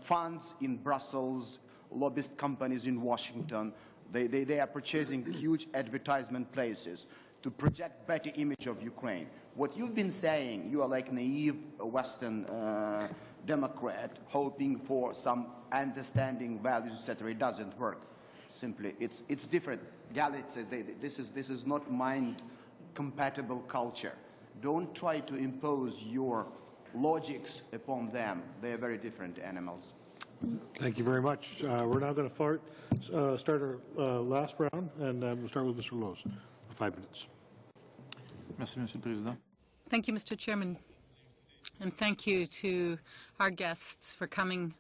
funds in Brussels, lobbyist companies in Washington. They are purchasing huge advertisement places to project better image of Ukraine. What you've been saying, you are like naive Western Democrat hoping for some understanding values, etc. It doesn't work. Simply, it's different. Galicia, this is not mind-compatible culture. Don't try to impose your logics upon them. They are very different animals. Thank you very much. We're now going to start our last round, and we'll start with Mr. Lowe's for 5 minutes. Merci, Monsieur le Président. Thank you, Mr. Chairman. And thank you to our guests for coming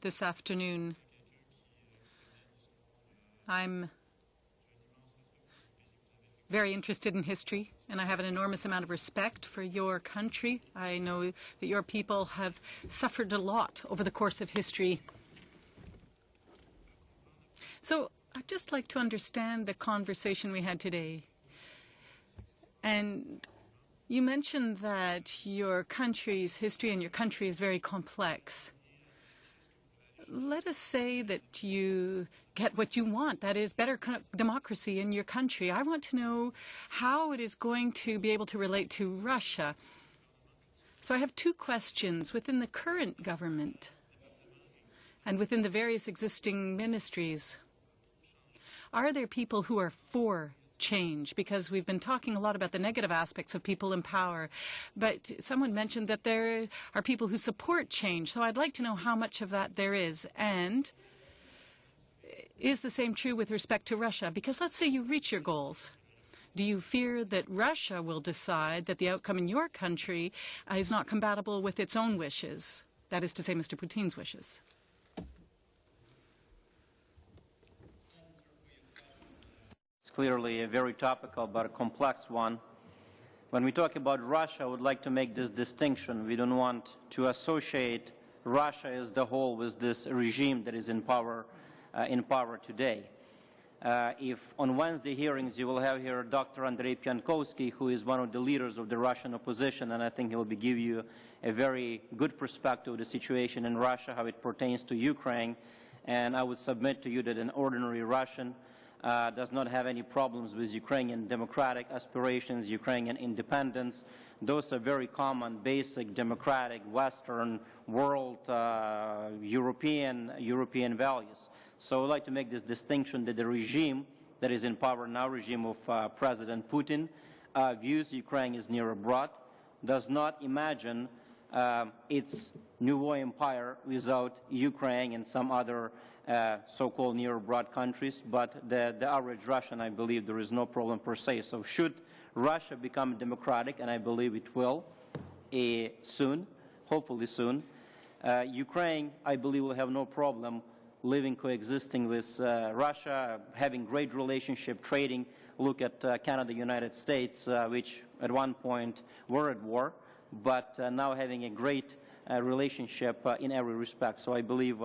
this afternoon. I'm very interested in history, and I have an enormous amount of respect for your country. I know that your people have suffered a lot over the course of history. So I'd just like to understand the conversation we had today. And you mentioned that your country's history and your country is very complex. Let us say that you get what you want, that is better democracy in your country. I want to know how it is going to be able to relate to Russia. So I have two questions. Within the current government and within the various existing ministries, are there people who are for change? Because we've been talking a lot about the negative aspects of people in power, but someone mentioned that there are people who support change. So I'd like to know how much of that there is. And is the same true with respect to Russia? Because let's say you reach your goals. Do you fear that Russia will decide that the outcome in your country is not compatible with its own wishes? That is to say, Mr. Putin's wishes. It's clearly a very topical but a complex one. When we talk about Russia, I would like to make this distinction. We don't want to associate Russia as the whole with this regime that is in power today. If on Wednesday hearings you will have here Dr. Andrei Piankovsky, who is one of the leaders of the Russian opposition, and I think he will give you a very good perspective of the situation in Russia, how it pertains to Ukraine. And I would submit to you that an ordinary Russian does not have any problems with Ukrainian democratic aspirations, Ukrainian independence. Those are very common, basic, democratic, Western world, European values. So I would like to make this distinction that the regime that is in power now, regime of President Putin, views Ukraine as near abroad, does not imagine its new war empire without Ukraine and some other so-called near abroad countries, but the average Russian, I believe, there is no problem per se. So should Russia become democratic, and I believe it will soon, hopefully soon, Ukraine, I believe, will have no problem living, coexisting with Russia, having great relationship, trading. Look at Canada, United States, which at one point were at war, but now having a great relationship in every respect. So I believe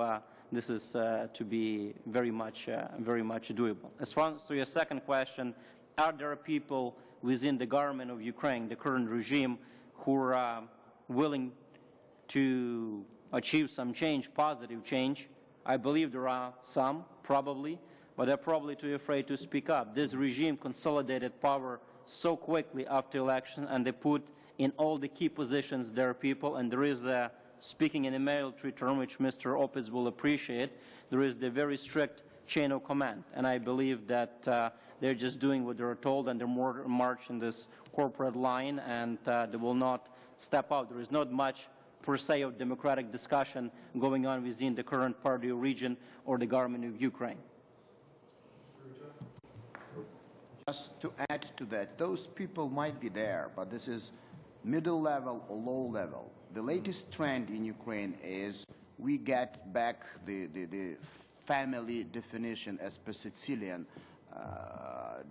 this is to be very much doable. As far as to your second question, are there people within the government of Ukraine, the current regime, who are willing to achieve some change, positive change? I believe there are some, probably, but they're probably too afraid to speak up. This regime consolidated power so quickly after election, and they put in all the key positions their people, and there is a, speaking in a military term, which Mr. Opitz will appreciate, there is the very strict chain of command. And I believe that they're just doing what they're told, and they're more march in this corporate line, and they will not step out. There is not much per se of democratic discussion going on within the current party or region or the government of Ukraine. Just to add to that, those people might be there, but this is middle level or low level. The latest trend in Ukraine is we get back the family definition as per Sicilian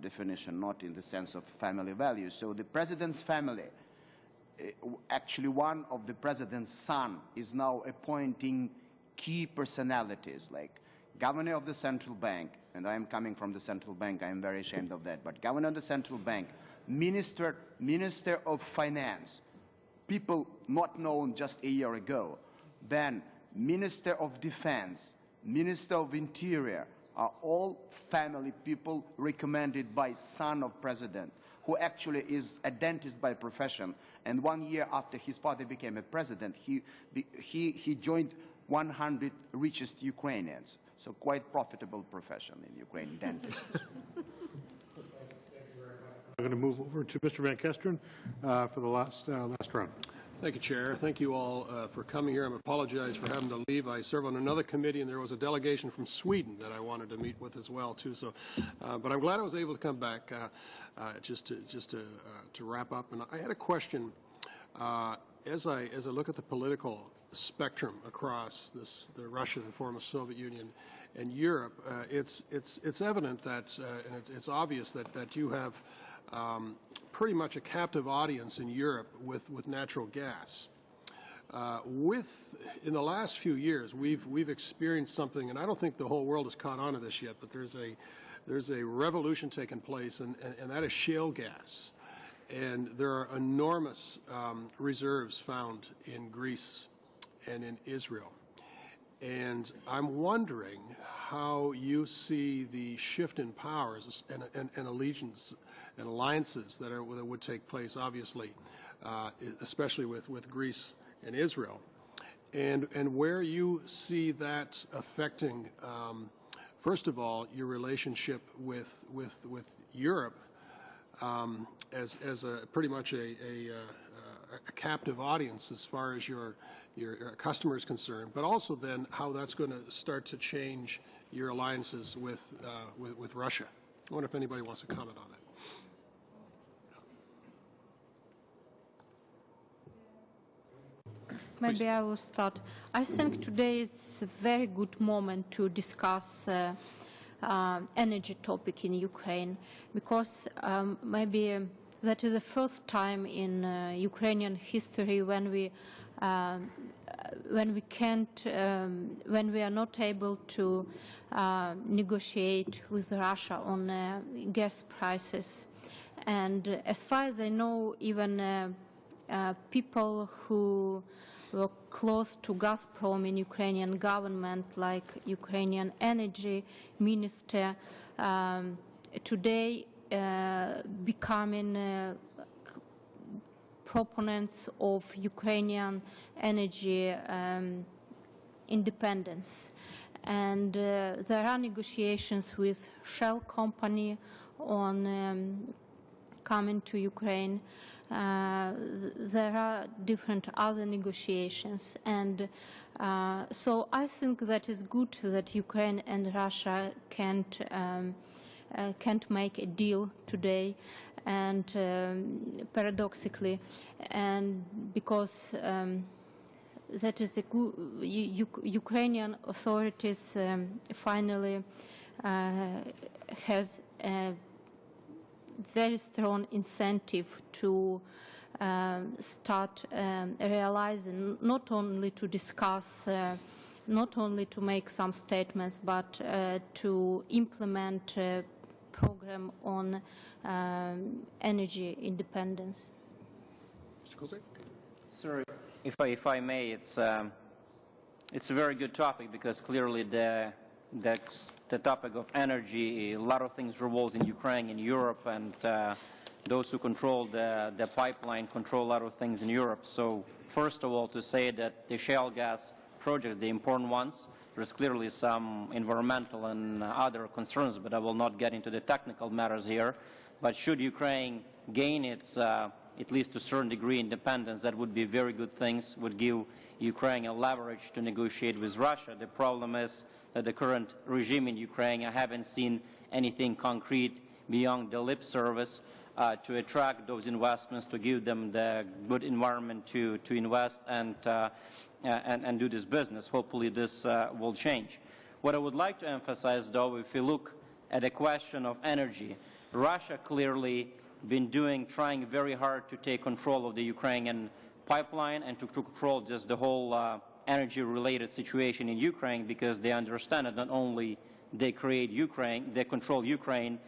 definition, not in the sense of family values. So the president's family, actually one of the president's son is now appointing key personalities like governor of the central bank, and I am coming from the central bank, I am very ashamed of that, but governor of the central bank, minister of finance, people not known just a year ago, then minister of defense, minister of interior, are all family people recommended by son of president, who actually is a dentist by profession, and 1 year after his father became a president, he joined 100 richest Ukrainians. So quite profitable profession in Ukraine, dentist. I'm going to move over to Mr. Van Kesteren for the last round. Thank you, Chair. Thank you all for coming here. I apologize for having to leave. I serve on another committee, and there was a delegation from Sweden that I wanted to meet with as well, too. So, but I'm glad I was able to come back just to wrap up. And I had a question as I look at the political spectrum across the Russia, the former Soviet Union, and Europe. It's evident that, and it's obvious that you have pretty much a captive audience in Europe with natural gas. In the last few years, we've experienced something, and I don't think the whole world has caught on to this yet, but there's a revolution taking place, and that is shale gas. And there are enormous reserves found in Greece and in Israel. And I'm wondering how you see the shift in powers and allegiance and alliances that would take place, obviously, especially with Greece and Israel, and where you see that affecting, first of all, your relationship with Europe as pretty much a captive audience as far as your customer is concerned, but also then how that's going to start to change your alliances with Russia. I wonder if anybody wants to comment on that. Maybe I will start. I think today is a very good moment to discuss energy topic in Ukraine, because maybe that is the first time in Ukrainian history when we are not able to negotiate with Russia on gas prices. And as far as I know, even people who were close to Gazprom in Ukrainian government, like Ukrainian energy minister, today becoming proponents of Ukrainian energy independence. And there are negotiations with Shell company on coming to Ukraine. There are different other negotiations. And so I think that is good that Ukraine and Russia can't make a deal today, and paradoxically, and because that is the good, Ukrainian authorities finally has a very strong incentive to start realizing, not only to discuss, not only to make some statements, but to implement a program on energy independence. Sir, if I may, it's a very good topic, because clearly the topic of energy, a lot of things revolves in Ukraine, in Europe, and those who control the pipeline control a lot of things in Europe. So first of all, to say that the shale gas projects, the important ones, there's clearly some environmental and other concerns, but I will not get into the technical matters here. But should Ukraine gain its, at least to a certain degree, independence, that would be very good things, would give Ukraine a leverage to negotiate with Russia. The problem is that the current regime in Ukraine, I haven't seen anything concrete beyond the lip service to attract those investments, to give them the good environment to invest and do this business. Hopefully this will change. What I would like to emphasize, though, if you look at the question of energy, Russia clearly been trying very hard to take control of the Ukrainian pipeline and to control just the whole energy-related situation in Ukraine, because they understand that not only they create Ukraine, they control Ukraine,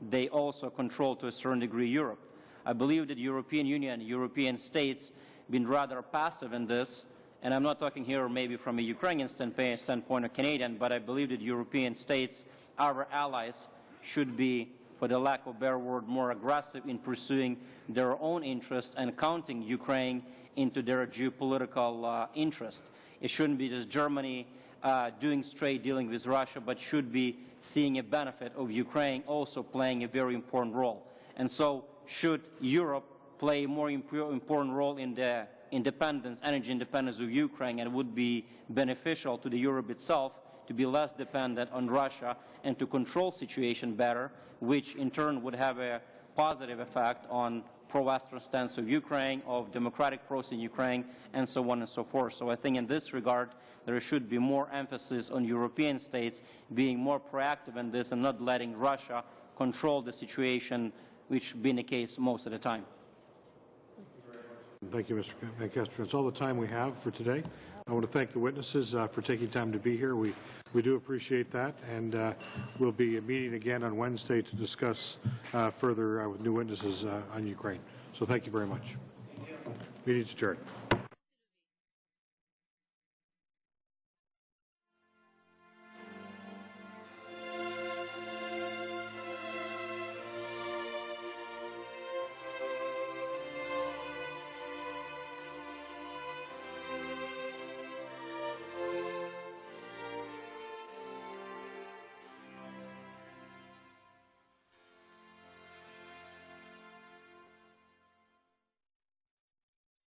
they also control to a certain degree Europe. I believe that the European Union, European states, been rather passive in this, and I'm not talking here maybe from a Ukrainian standpoint or Canadian, but I believe that European states, our allies, should be, for the lack of a better word, more aggressive in pursuing their own interest and counting Ukraine into their geopolitical interest. It shouldn't be just Germany doing straight dealing with Russia, but should be seeing a benefit of Ukraine also playing a very important role. And so should Europe play a more important role in the independence, energy independence of Ukraine, and it would be beneficial to the Europe itself to be less dependent on Russia and to control situation better, which in turn would have a positive effect on pro-Western stance of Ukraine, of democratic process in Ukraine, and so on and so forth. So I think in this regard, there should be more emphasis on European states being more proactive in this and not letting Russia control the situation, which has been the case most of the time. Thank you, Mr. Van Kesteren. That's all the time we have for today. I want to thank the witnesses for taking time to be here. We do appreciate that, and we'll be meeting again on Wednesday to discuss further with new witnesses on Ukraine. So thank you very much. Meeting is adjourned.